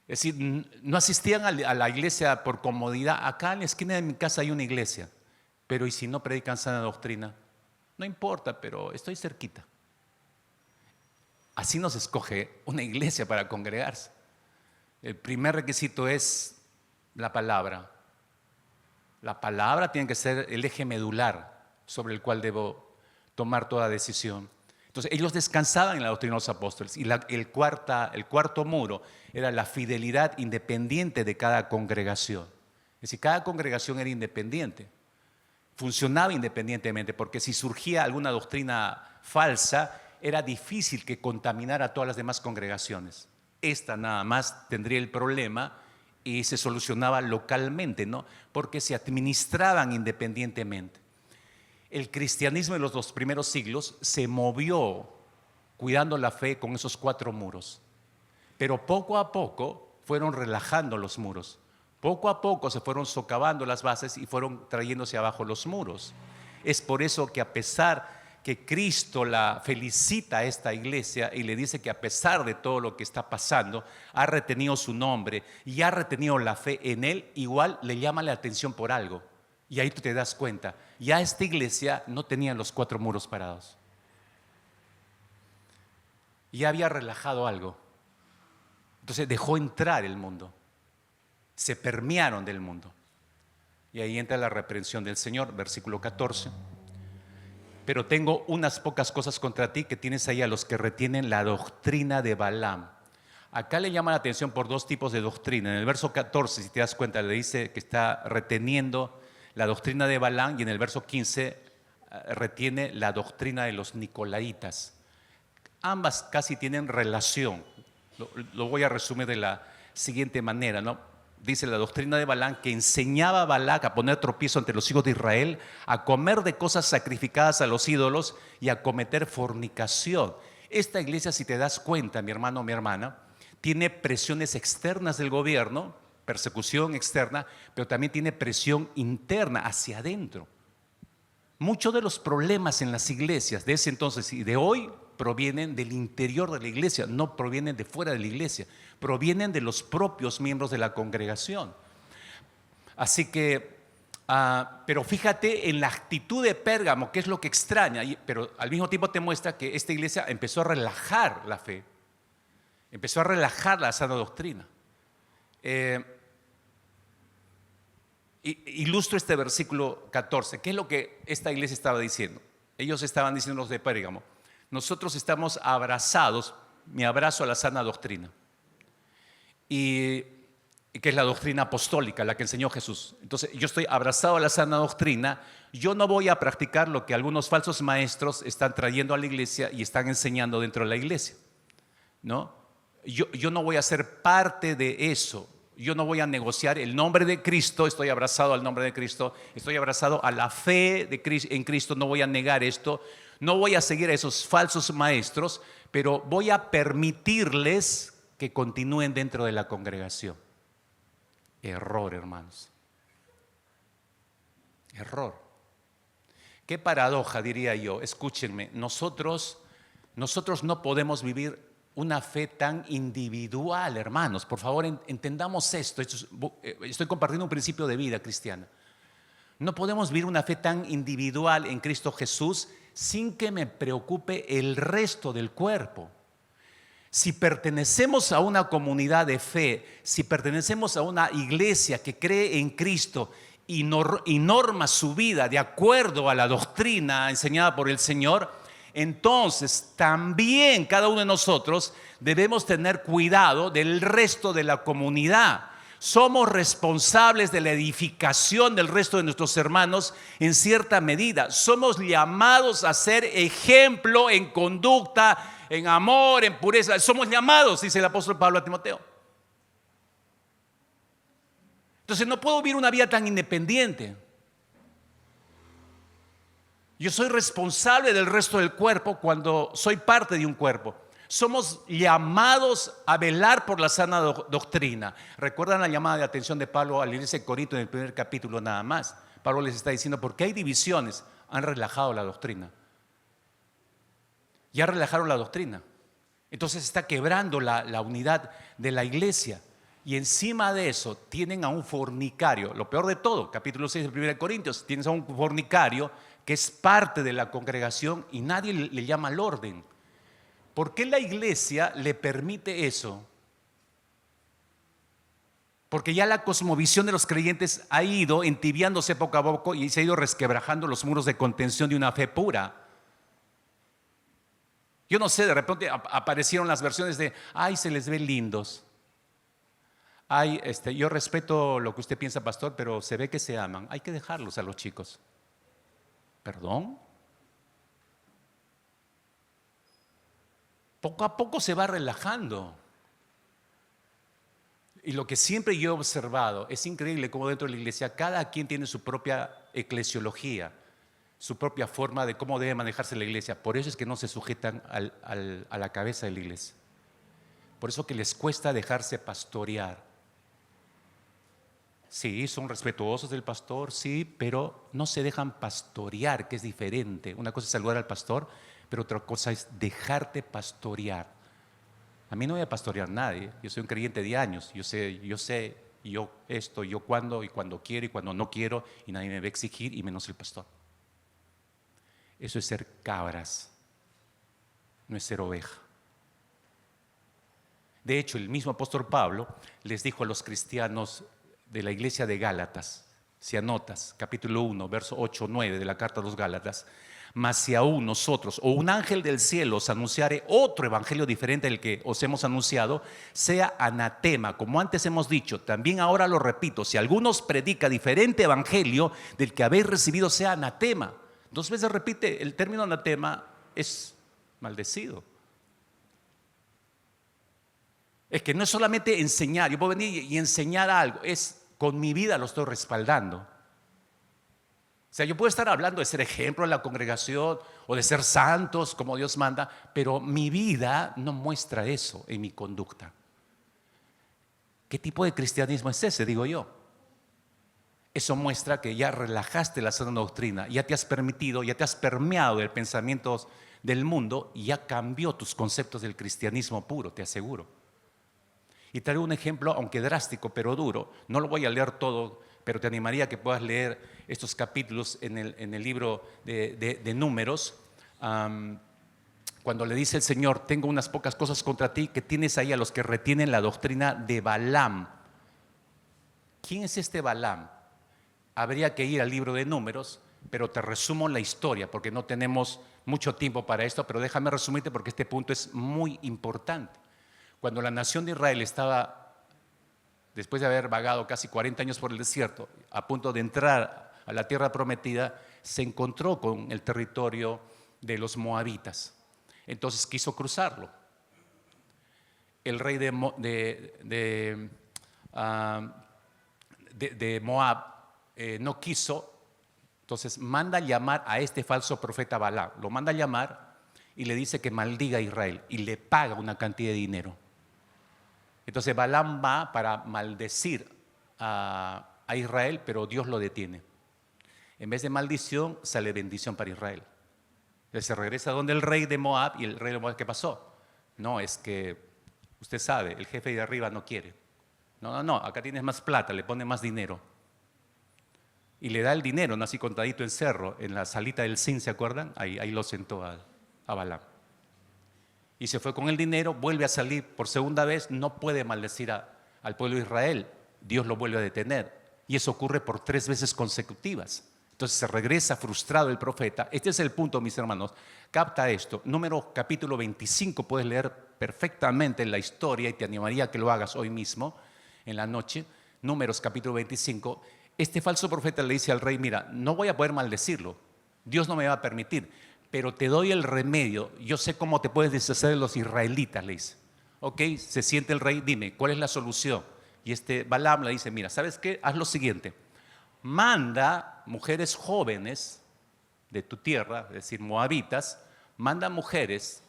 Es decir, no asistían a la iglesia por comodidad. Acá en la esquina de mi casa hay una iglesia, pero ¿y si no predican sana doctrina? No importa, pero estoy cerquita. Así nos escoge una iglesia para congregarse. El primer requisito es la palabra. La palabra tiene que ser el eje medular sobre el cual debo tomar toda decisión. Entonces ellos descansaban en la doctrina de los apóstoles. Y el cuarto muro era la fidelidad independiente de cada congregación. Es decir, cada congregación era independiente. Funcionaba independientemente, porque si surgía alguna doctrina falsa, era difícil que contaminara a todas las demás congregaciones. Esta nada más tendría el problema y se solucionaba localmente, ¿no? Porque se administraban independientemente. El cristianismo en los 2 primeros siglos se movió cuidando la fe con esos 4 muros. Pero poco a poco fueron relajando los muros. Poco a poco se fueron socavando las bases y fueron trayéndose abajo los muros. Es por eso que a pesar que Cristo la felicita a esta iglesia y le dice que a pesar de todo lo que está pasando, ha retenido su nombre y ha retenido la fe en él, igual le llama la atención por algo. Y ahí tú te das cuenta, ya esta iglesia no tenía los 4 muros parados. Ya había relajado algo. Entonces dejó entrar el mundo. Se permearon del mundo. Y ahí entra la reprensión del Señor, versículo 14. Pero tengo unas pocas cosas contra ti, que tienes ahí a los que retienen la doctrina de Balaam. Acá le llama la atención por 2 tipos de doctrina. En el verso 14, si te das cuenta, le dice que está reteniendo la doctrina de Balaam, y en el verso 15 retiene la doctrina de los nicolaitas. Ambas casi tienen relación. Lo voy a resumir de la siguiente manera, ¿no? Dice la doctrina de Balaam que enseñaba a Balac a poner tropiezo ante los hijos de Israel, a comer de cosas sacrificadas a los ídolos y a cometer fornicación. Esta iglesia, si te das cuenta, mi hermano o mi hermana, tiene presiones externas del gobierno, persecución externa, pero también tiene presión interna hacia adentro. Muchos de los problemas en las iglesias de ese entonces y de hoy provienen del interior de la iglesia, no provienen de fuera de la iglesia, provienen de los propios miembros de la congregación. Así que, pero fíjate en la actitud de Pérgamo, que es lo que extraña, pero al mismo tiempo te muestra que esta iglesia empezó a relajar la fe, empezó a relajar la sana doctrina. Ilustro este versículo 14. ¿Qué es lo que esta iglesia estaba diciendo? Ellos estaban diciendo, los de Pérgamo: nosotros estamos abrazados, me abrazo a la sana doctrina, y que es la doctrina apostólica, la que enseñó Jesús. Entonces yo estoy abrazado a la sana doctrina, yo no voy a practicar lo que algunos falsos maestros están trayendo a la iglesia y están enseñando dentro de la iglesia, ¿no? Yo no voy a ser parte de eso. Yo no voy a negociar el nombre de Cristo, estoy abrazado al nombre de Cristo, estoy abrazado a la fe en Cristo, no voy a negar esto, no voy a seguir a esos falsos maestros, pero voy a permitirles que continúen dentro de la congregación. Error, hermanos. Error. Qué paradoja, diría yo. Escúchenme, nosotros no podemos vivir una fe tan individual, hermanos. Por favor, entendamos esto. Estoy compartiendo un principio de vida cristiana. No podemos vivir una fe tan individual en Cristo Jesús sin que me preocupe el resto del cuerpo. Si pertenecemos a una comunidad de fe, si pertenecemos a una iglesia que cree en Cristo y norma su vida de acuerdo a la doctrina enseñada por el Señor, entonces también cada uno de nosotros debemos tener cuidado del resto de la comunidad. Somos responsables de la edificación del resto de nuestros hermanos en cierta medida. Somos llamados a ser ejemplo en conducta, en amor, en pureza. Somos llamados, dice el apóstol Pablo a Timoteo. Entonces no puedo vivir una vida tan independiente. Yo soy responsable del resto del cuerpo cuando soy parte de un cuerpo. Somos llamados a velar por la sana doctrina. ¿Recuerdan la llamada de atención de Pablo a la iglesia de Corinto en el primer capítulo nada más? Pablo les está diciendo, ¿por qué hay divisiones? Han relajado la doctrina. Ya relajaron la doctrina. Entonces está quebrando la unidad de la iglesia. Y encima de eso tienen a un fornicario. Lo peor de todo, capítulo 6 de 1 Corintios, tienes a un fornicario que es parte de la congregación y nadie le llama al orden. ¿Por qué la iglesia le permite eso? Porque ya la cosmovisión de los creyentes ha ido entibiándose poco a poco y se ha ido resquebrajando los muros de contención de una fe pura. Yo no sé, de repente aparecieron las versiones de, ay, se les ve lindos. Ay, yo respeto lo que usted piensa, pastor, pero se ve que se aman. Hay que dejarlos a los chicos. ¿Perdón? Poco a poco se va relajando. Y lo que siempre yo he observado, es increíble cómo dentro de la iglesia cada quien tiene su propia eclesiología, su propia forma de cómo debe manejarse la iglesia. Por eso es que no se sujetan a la cabeza de la iglesia. Por eso que les cuesta dejarse pastorear. Sí, son respetuosos del pastor, sí, pero no se dejan pastorear, que es diferente. Una cosa es saludar al pastor, pero otra cosa es dejarte pastorear. A mí no me va a pastorear nadie. Yo soy un creyente de años. Yo sé, yo esto, yo cuándo, y cuando quiero y cuando no quiero, y nadie me va a exigir, y menos el pastor. Eso es ser cabras, no es ser oveja. De hecho, el mismo apóstol Pablo les dijo a los cristianos de la iglesia de Gálatas, si anotas, capítulo 1, verso 8, 9 de la carta a los Gálatas: mas si aún nosotros o un ángel del cielo os anunciare otro evangelio diferente del que os hemos anunciado, sea anatema. Como antes hemos dicho, también ahora lo repito: si alguno os predica diferente evangelio del que habéis recibido, sea anatema. 2 veces repite el término anatema, es maldecido. Es que no es solamente enseñar, yo puedo venir y enseñar algo, es con mi vida lo estoy respaldando. O sea, yo puedo estar hablando de ser ejemplo en la congregación o de ser santos como Dios manda, pero mi vida no muestra eso en mi conducta. ¿Qué tipo de cristianismo es ese? Digo yo. Eso muestra que ya relajaste la sana doctrina, ya te has permitido, ya te has permeado del pensamiento del mundo y ya cambió tus conceptos del cristianismo puro, te aseguro. Y traigo un ejemplo, aunque drástico, pero duro. No lo voy a leer todo, pero te animaría a que puedas leer estos capítulos en el libro de Números. Cuando le dice el Señor: tengo unas pocas cosas contra ti, que tienes ahí a los que retienen la doctrina de Balaam. ¿Quién es este Balaam? Habría que ir al libro de Números, pero te resumo la historia porque no tenemos mucho tiempo para esto, pero déjame resumirte porque este punto es muy importante. Cuando la nación de Israel estaba, después de haber vagado casi 40 años por el desierto, a punto de entrar a la tierra prometida, se encontró con el territorio de los moabitas. Entonces quiso cruzarlo. El rey de Moab no quiso, entonces manda llamar a este falso profeta Balaam. Lo manda a llamar y le dice que maldiga a Israel y le paga una cantidad de dinero. Entonces Balaam va para maldecir a Israel, pero Dios lo detiene. En vez de maldición, sale bendición para Israel. Entonces se regresa donde el rey de Moab, y el rey de Moab, ¿qué pasó? No, es que usted sabe, el jefe de arriba no quiere. No, acá tienes más plata, le pone más dinero. Y le da el dinero, así contadito en cerro, en la salita del Sin, ¿se acuerdan? Ahí lo sentó a Balaam. Y se fue con el dinero, vuelve a salir por segunda vez, no puede maldecir al pueblo de Israel. Dios lo vuelve a detener. Y eso ocurre por 3 veces consecutivas. Entonces se regresa frustrado el profeta. Este es el punto, mis hermanos. Capta esto. Número capítulo 25, puedes leer perfectamente la historia y te animaría a que lo hagas hoy mismo, en la noche. Números capítulo 25. Este falso profeta le dice al rey: mira, no voy a poder maldecirlo. Dios no me va a permitir. Pero te doy el remedio. Yo sé cómo te puedes deshacer de los israelitas, le dice. Ok, se siente el rey, dime, ¿cuál es la solución? Y este Balaam le dice: mira, ¿sabes qué? Haz lo siguiente. Manda mujeres jóvenes de tu tierra, es decir, moabitas, manda mujeres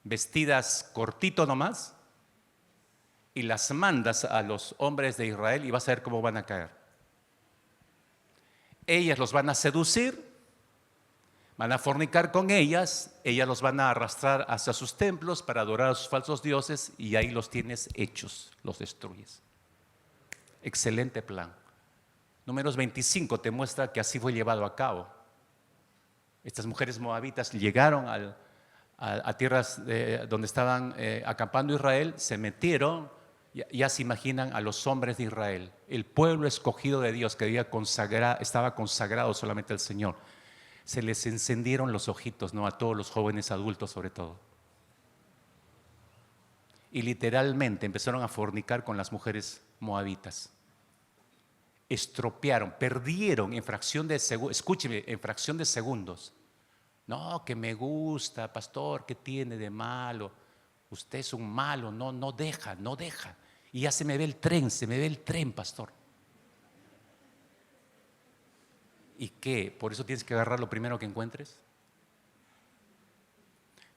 vestidas cortito nomás y las mandas a los hombres de Israel y vas a ver cómo van a caer. Ellas los van a seducir, van a fornicar con ellas los van a arrastrar hacia sus templos para adorar a sus falsos dioses y ahí los tienes hechos, los destruyes. Excelente plan. Números 25 te muestra que así fue llevado a cabo. Estas mujeres moabitas llegaron a tierras donde estaban acampando Israel, se metieron, ya se imaginan a los hombres de Israel, el pueblo escogido de Dios que estaba consagrado solamente al Señor. Se les encendieron los ojitos, ¿no? A todos los jóvenes adultos sobre todo. Y literalmente empezaron a fornicar con las mujeres moabitas. Estropearon, perdieron en fracción de segundos, escúcheme, en fracción de segundos. No, que me gusta, pastor, ¿qué tiene de malo? Usted es un malo, no deja. Y ya se me ve el tren, pastor. ¿Y qué? ¿Por eso tienes que agarrar lo primero que encuentres?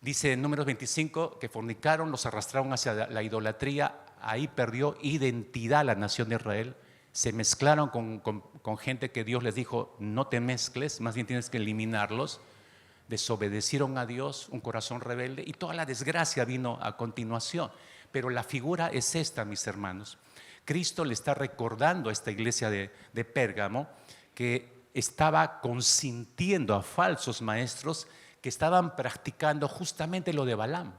Dice en Números 25 que fornicaron, los arrastraron hacia la idolatría. Ahí perdió identidad la nación de Israel. Se mezclaron con gente que Dios les dijo, no te mezcles, más bien tienes que eliminarlos. Desobedecieron a Dios, un corazón rebelde, y toda la desgracia vino a continuación. Pero la figura es esta, mis hermanos. Cristo le está recordando a esta iglesia de Pérgamo que estaba consintiendo a falsos maestros que estaban practicando justamente lo de Balaam.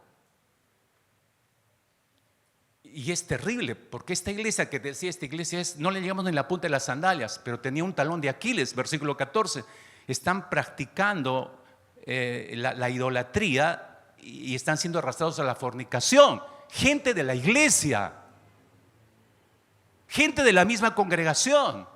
Y es terrible, porque esta iglesia que decía, esta iglesia no le llegamos ni la punta de las sandalias, pero tenía un talón de Aquiles, versículo 14. Están practicando la idolatría y están siendo arrastrados a la fornicación. Gente de la iglesia, gente de la misma congregación,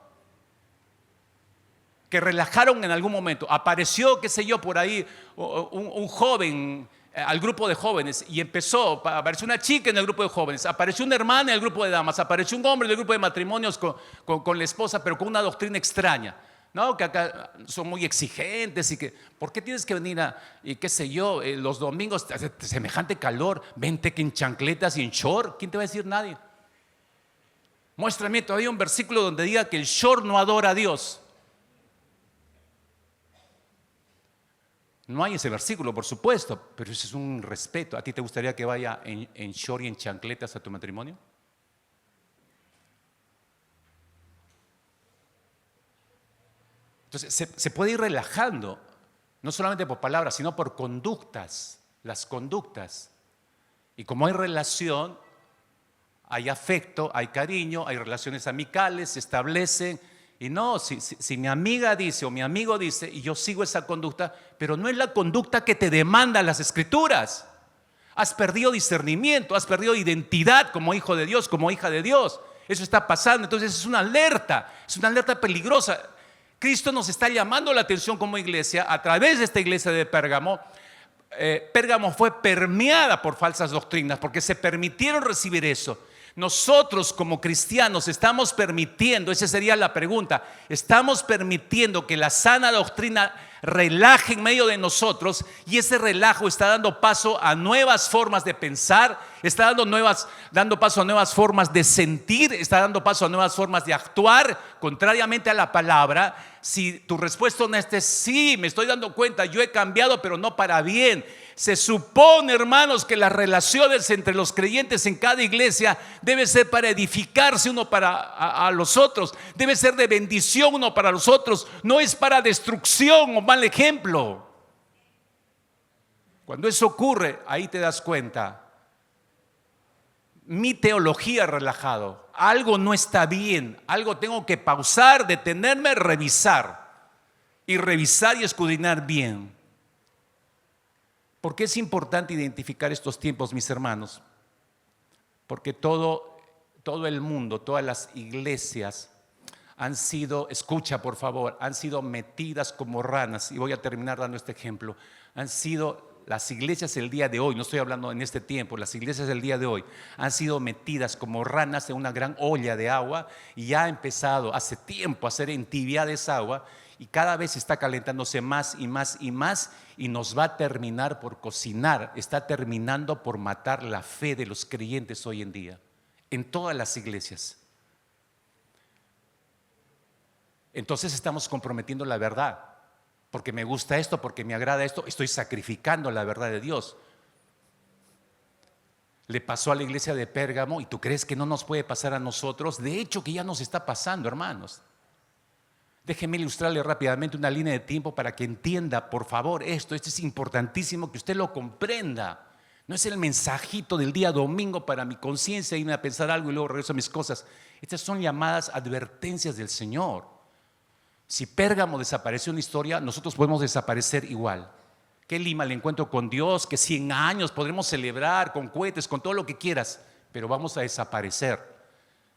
que relajaron en algún momento. Apareció, qué sé yo, por ahí un joven al grupo de jóvenes y apareció una chica en el grupo de jóvenes, apareció una hermana en el grupo de damas, apareció un hombre en el grupo de matrimonios con la esposa, pero con una doctrina extraña, ¿no? Que acá son muy exigentes y que, ¿por qué tienes que venir y qué sé yo, los domingos, hace semejante calor, vente que en chancletas y en short? ¿Quién te va a decir? Nadie. Muéstrame todavía un versículo donde diga que el short no adora a Dios. No hay ese versículo, por supuesto, pero ese es un respeto. ¿A ti te gustaría que vaya en short y en chancletas a tu matrimonio? Entonces, se puede ir relajando, no solamente por palabras, sino por conductas, las conductas. Y como hay relación, hay afecto, hay cariño, hay relaciones amicales, se establecen. Y no, si mi amiga dice o mi amigo dice y yo sigo esa conducta, pero no es la conducta que te demanda las Escrituras. Has perdido discernimiento, has perdido identidad como hijo de Dios, como hija de Dios. Eso está pasando, entonces es una alerta peligrosa. Cristo nos está llamando la atención como iglesia a través de esta iglesia de Pérgamo. Pérgamo fue permeada por falsas doctrinas porque se permitieron recibir eso. Nosotros como cristianos estamos permitiendo, esa sería la pregunta, estamos permitiendo que la sana doctrina relaje en medio de nosotros, y ese relajo está dando paso a nuevas formas de pensar, está dando paso a nuevas formas de sentir, está dando paso a nuevas formas de actuar contrariamente a la palabra. Si tu respuesta honesta es sí, me estoy dando cuenta, yo he cambiado, pero no para bien. Se supone, hermanos, que las relaciones entre los creyentes en cada iglesia debe ser para edificarse uno a los otros, debe ser de bendición uno para los otros, no es para destrucción o mal ejemplo. Cuando eso ocurre, ahí te das cuenta. Mi teología relajado, algo no está bien, algo tengo que pausar, detenerme, revisar y escudriñar bien. ¿Por qué es importante identificar estos tiempos, mis hermanos? Porque todo el mundo, todas las iglesias han sido, escucha por favor, han sido metidas como ranas, y voy a terminar dando este ejemplo. Han sido las iglesias del día de hoy, no estoy hablando en este tiempo, las iglesias del día de hoy han sido metidas como ranas en una gran olla de agua, y ya ha empezado hace tiempo a ser entibiada esa agua, y cada vez está calentándose más y más y más, y nos va a terminar por cocinar, está terminando por matar la fe de los creyentes hoy en día, en todas las iglesias. Entonces estamos comprometiendo la verdad, porque me gusta esto, porque me agrada esto, estoy sacrificando la verdad de Dios. Le pasó a la iglesia de Pérgamo, y tú crees que no nos puede pasar a nosotros. De hecho que ya nos está pasando, hermanos. Déjeme ilustrarle rápidamente una línea de tiempo para que entienda, por favor, esto es importantísimo que usted lo comprenda. No es el mensajito del día domingo para mi conciencia, irme a pensar algo y luego regreso a mis cosas. Estas son llamadas advertencias del Señor. Si Pérgamo desapareció en la historia, nosotros podemos desaparecer igual. Qué lima el encuentro con Dios, que 100 años podremos celebrar con cohetes, con todo lo que quieras, pero vamos a desaparecer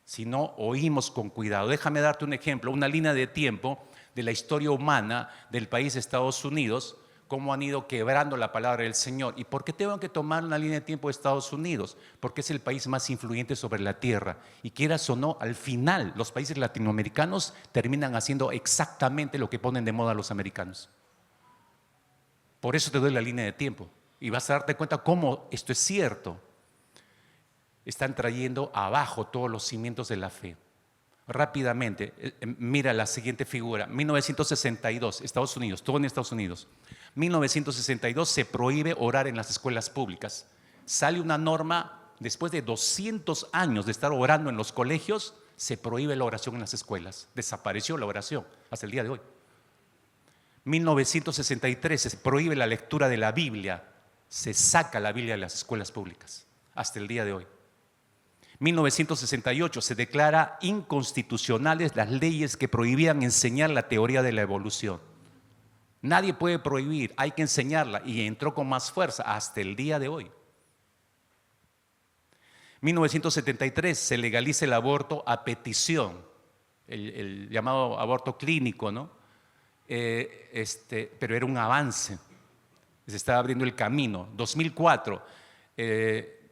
si no oímos con cuidado. Déjame darte un ejemplo, una línea de tiempo de la historia humana del país de Estados Unidos, cómo han ido quebrando la palabra del Señor. ¿Y por qué tengo que tomar una línea de tiempo de Estados Unidos? Porque es el país más influyente sobre la tierra. Y quieras o no, al final los países latinoamericanos terminan haciendo exactamente lo que ponen de moda los americanos. Por eso te doy la línea de tiempo. Y vas a darte cuenta cómo esto es cierto. Están trayendo abajo todos los cimientos de la fe. Rápidamente, mira la siguiente figura. 1962, Estados Unidos, todo en Estados Unidos. 1962 se prohíbe orar en las escuelas públicas. Sale una norma, después de 200 años de estar orando en los colegios, se prohíbe la oración en las escuelas. Desapareció la oración hasta el día de hoy. 1963 se prohíbe la lectura de la Biblia. Se saca la Biblia de las escuelas públicas hasta el día de hoy. 1968 se declara inconstitucionales las leyes que prohibían enseñar la teoría de la evolución. Nadie puede prohibir, hay que enseñarla, y entró con más fuerza hasta el día de hoy. 1973 se legaliza el aborto a petición, el llamado aborto clínico, ¿no? Pero era un avance, se estaba abriendo el camino. 2004,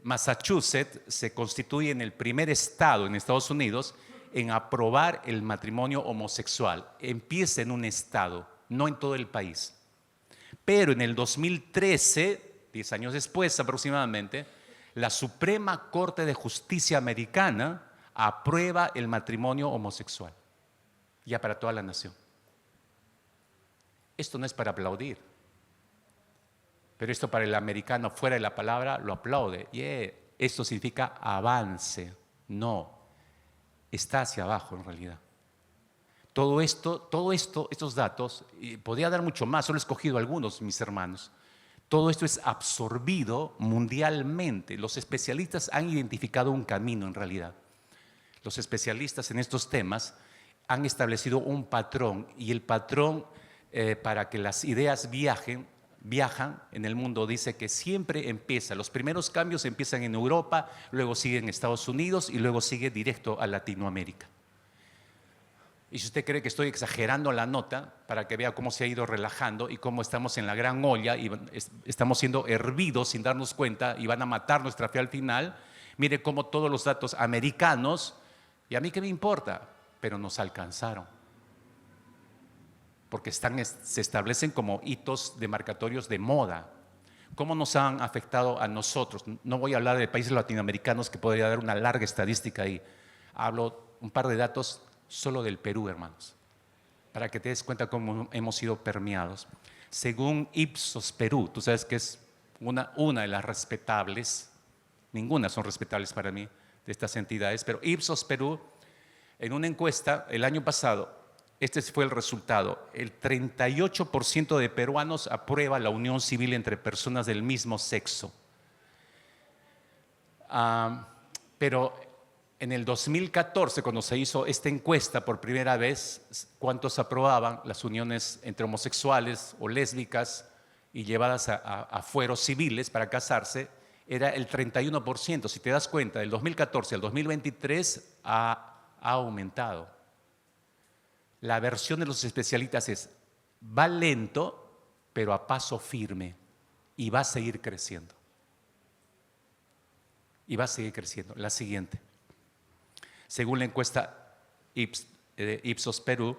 Massachusetts se constituye en el primer estado en Estados Unidos en aprobar el matrimonio homosexual. Empieza en un estado, no en todo el país. Pero en el 2013, 10 años después aproximadamente, la Suprema Corte de Justicia americana aprueba el matrimonio homosexual, ya para toda la nación. Esto no es para aplaudir, pero esto para el americano fuera de la palabra lo aplaude. Esto significa avance. No, está hacia abajo en realidad. Todo esto, estos datos, y podría dar mucho más, solo he escogido algunos, mis hermanos. Todo esto es absorbido mundialmente. Los especialistas han identificado un camino en realidad. Los especialistas en estos temas han establecido un patrón, y el patrón para que las ideas viajan en el mundo dice que siempre empieza, los primeros cambios empiezan en Europa, luego sigue en Estados Unidos y luego sigue directo a Latinoamérica. Y si usted cree que estoy exagerando la nota, para que vea cómo se ha ido relajando y cómo estamos en la gran olla y estamos siendo hervidos sin darnos cuenta y van a matar nuestra fe al final, mire cómo todos los datos americanos, y a mí qué me importa, pero nos alcanzaron. Porque se establecen como hitos demarcatorios de moda. ¿Cómo nos han afectado a nosotros? No voy a hablar de países latinoamericanos, que podría dar una larga estadística ahí. Hablo un par de datos solo del Perú, hermanos, para que te des cuenta cómo hemos sido permeados. Según Ipsos Perú, tú sabes que es una de las respetables, ninguna son respetables para mí, de estas entidades, pero Ipsos Perú, en una encuesta el año pasado, este fue el resultado: el 38% de peruanos aprueba la unión civil entre personas del mismo sexo. Pero en el 2014, cuando se hizo esta encuesta por primera vez, ¿cuántos aprobaban las uniones entre homosexuales o lésbicas y llevadas a fueros civiles para casarse? Era el 31%. Si te das cuenta, del 2014 al 2023 ha aumentado. La versión de los especialistas es: va lento, pero a paso firme, y va a seguir creciendo. Y va a seguir creciendo. La siguiente. Según la encuesta Ipsos Perú,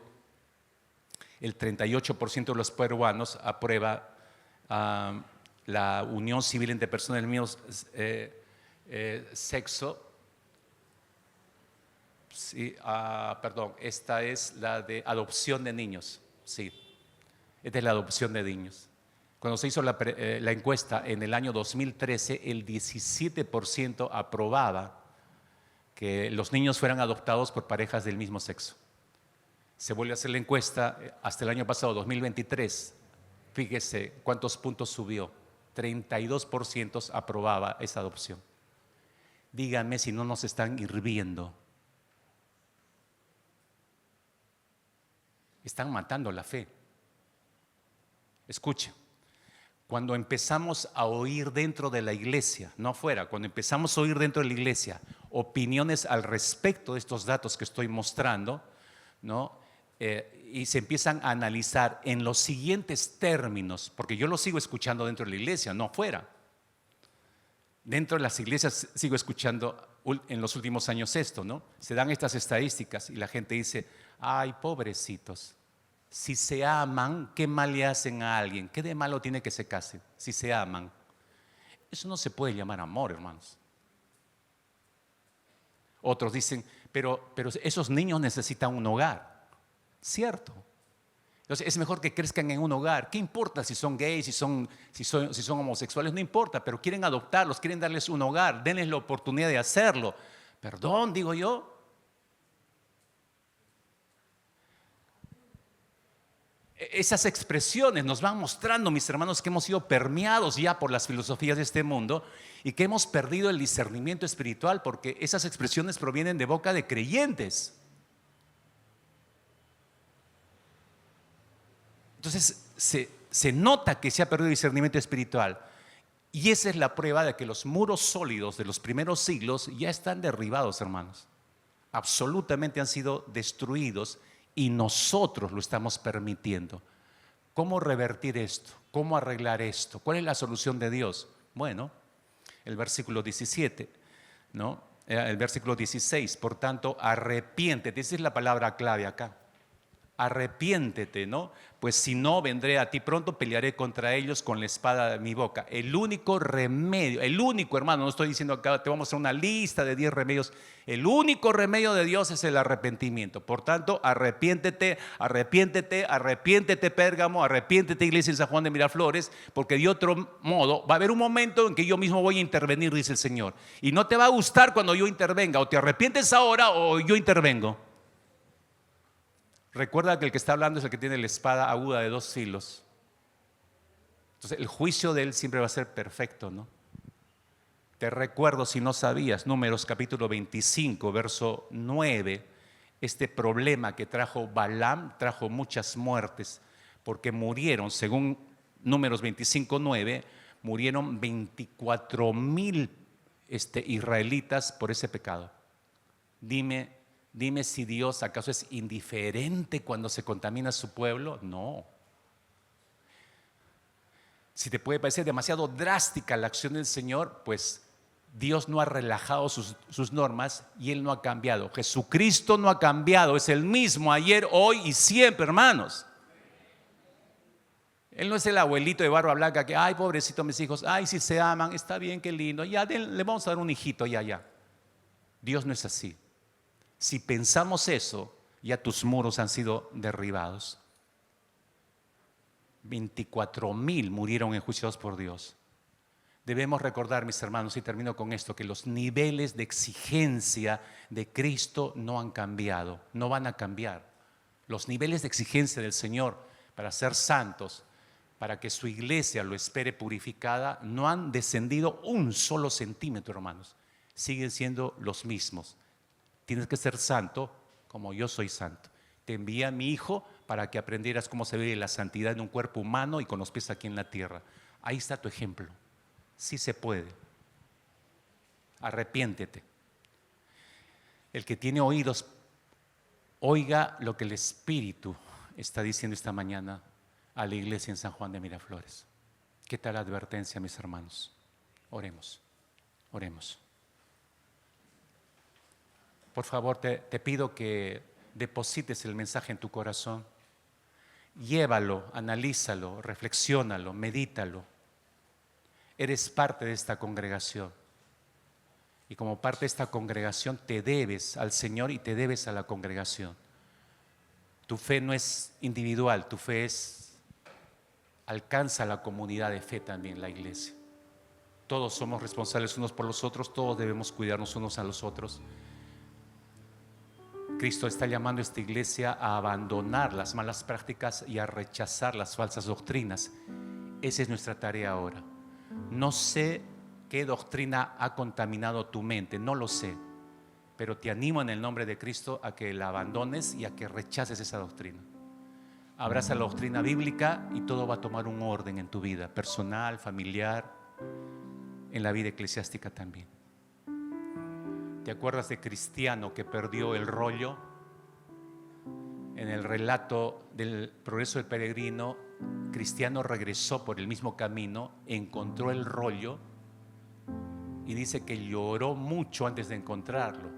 el 38% de los peruanos aprueba la unión civil entre personas del mismo sexo. Sí, perdón, esta es la de adopción de niños. Sí, esta es la adopción de niños. Cuando se hizo la encuesta en el año 2013, el 17% aprobaba que los niños fueran adoptados por parejas del mismo sexo. Se vuelve a hacer la encuesta hasta el año pasado, 2023. Fíjese cuántos puntos subió. 32% aprobaba esa adopción. Díganme si no nos están hirviendo. Están matando la fe. Escuche, cuando empezamos a oír dentro de la iglesia, no afuera, cuando empezamos a oír dentro de la iglesia opiniones al respecto de estos datos que estoy mostrando, ¿no? y se empiezan a analizar en los siguientes términos, porque yo lo sigo escuchando dentro de la iglesia, no afuera. Dentro de las iglesias sigo escuchando en los últimos años esto, ¿no? Se dan estas estadísticas y la gente dice, ay, pobrecitos, si se aman, ¿qué mal le hacen a alguien? ¿Qué de malo tiene que se casen si se aman? Eso no se puede llamar amor, hermanos. Otros dicen, pero esos niños necesitan un hogar. Cierto. Entonces es mejor que crezcan en un hogar. ¿Qué importa si son gays, si son homosexuales? No importa, pero quieren adoptarlos, quieren darles un hogar, denles la oportunidad de hacerlo. Perdón, digo yo. Esas expresiones nos van mostrando, mis hermanos, que hemos sido permeados ya por las filosofías de este mundo y que hemos perdido el discernimiento espiritual, porque esas expresiones provienen de boca de creyentes. Entonces se nota que se ha perdido el discernimiento espiritual, y esa es la prueba de que los muros sólidos de los primeros siglos ya están derribados, hermanos. Absolutamente han sido destruidos y nosotros lo estamos permitiendo. ¿Cómo revertir esto? ¿Cómo arreglar esto? ¿Cuál es la solución de Dios? Bueno, el versículo 17, ¿no? El versículo 16, por tanto, arrepiéntete. Esa es la palabra clave acá. Arrepiéntete, ¿no? Pues si no, vendré a ti pronto, pelearé contra ellos con la espada de mi boca. El único remedio, el único, hermano, no estoy diciendo acá, te vamos a hacer una lista de 10 remedios. El único remedio de Dios es el arrepentimiento. Por tanto, arrepiéntete, arrepiéntete, arrepiéntete, Pérgamo, arrepiéntete, iglesia en San Juan de Miraflores, porque de otro modo va a haber un momento en que yo mismo voy a intervenir, dice el Señor. Y no te va a gustar cuando yo intervenga, o te arrepientes ahora o yo intervengo. Recuerda que el que está hablando es el que tiene la espada aguda de 2 filos. Entonces el juicio de él siempre va a ser perfecto, ¿no? Te recuerdo, si no sabías, Números capítulo 25, verso 9, este problema que trajo Balaam trajo muchas muertes, porque murieron, según Números 25, 9, murieron 24,000 israelitas por ese pecado. Dime si Dios acaso es indiferente cuando se contamina su pueblo. No. Si te puede parecer demasiado drástica la acción del Señor, pues Dios no ha relajado sus normas y Él no ha cambiado. Jesucristo no ha cambiado, es el mismo ayer, hoy y siempre, hermanos. Él no es el abuelito de barba blanca que, ay, pobrecito mis hijos, ay, si se aman, está bien, qué lindo, ya le vamos a dar un hijito, ya. Dios no es así. Si pensamos eso, ya tus muros han sido derribados. 24,000 murieron enjuiciados por Dios. Debemos recordar, mis hermanos, y termino con esto, que los niveles de exigencia de Cristo no han cambiado, no van a cambiar. Los niveles de exigencia del Señor para ser santos, para que su iglesia lo espere purificada, no han descendido un solo centímetro, hermanos. Siguen siendo los mismos. Tienes que ser santo como yo soy santo. Te envié a mi Hijo para que aprendieras cómo se vive la santidad en un cuerpo humano y con los pies aquí en la tierra. Ahí está tu ejemplo. Sí se puede. Arrepiéntete. El que tiene oídos, oiga lo que el Espíritu está diciendo esta mañana a la iglesia en San Juan de Miraflores. ¿Qué tal la advertencia, mis hermanos? Oremos, oremos. Por favor, te pido que deposites el mensaje en tu corazón. Llévalo, analízalo, reflexiónalo, medítalo. Eres parte de esta congregación. Y como parte de esta congregación te debes al Señor y te debes a la congregación. Tu fe no es individual, tu fe alcanza la comunidad de fe también, la iglesia. Todos somos responsables unos por los otros, todos debemos cuidarnos unos a los otros. Cristo está llamando a esta iglesia a abandonar las malas prácticas y a rechazar las falsas doctrinas. Esa es nuestra tarea ahora. No sé qué doctrina ha contaminado tu mente, no lo sé, pero te animo en el nombre de Cristo a que la abandones y a que rechaces esa doctrina. Abraza la doctrina bíblica y todo va a tomar un orden en tu vida, personal, familiar, en la vida eclesiástica también. ¿Te acuerdas de Cristiano que perdió el rollo En el relato del progreso del peregrino, Cristiano regresó por el mismo camino, encontró el rollo y dice que lloró mucho antes de encontrarlo,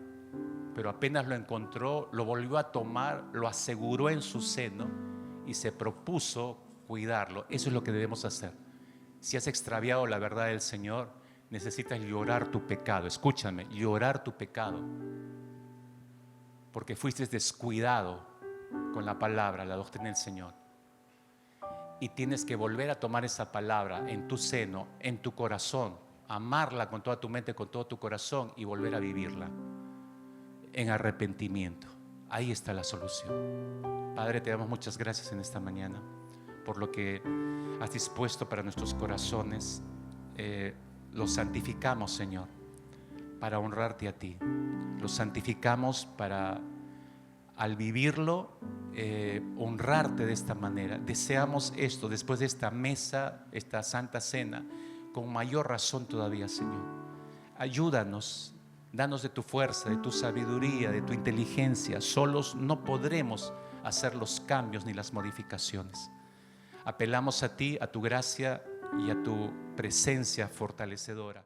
pero apenas lo encontró, lo volvió a tomar, lo aseguró en su seno y se propuso cuidarlo. Eso es lo que debemos hacer. Si has extraviado la verdad del Señor, necesitas llorar tu pecado. Escúchame, llorar tu pecado, porque fuiste descuidado con la palabra, la doctrina del Señor. Y tienes que volver a tomar esa palabra en tu seno, en tu corazón, amarla con toda tu mente, con todo tu corazón y volver a vivirla en arrepentimiento. Ahí está la solución. Padre, te damos muchas gracias en esta mañana por lo que has dispuesto para nuestros corazones. Los santificamos, Señor, para honrarte a ti. Los santificamos para, al vivirlo, honrarte de esta manera. Deseamos esto después de esta mesa, esta santa cena, con mayor razón todavía, Señor. Ayúdanos, danos de tu fuerza, de tu sabiduría, de tu inteligencia. Solos no podremos hacer los cambios ni las modificaciones. Apelamos a ti, a tu gracia y a tu presencia fortalecedora.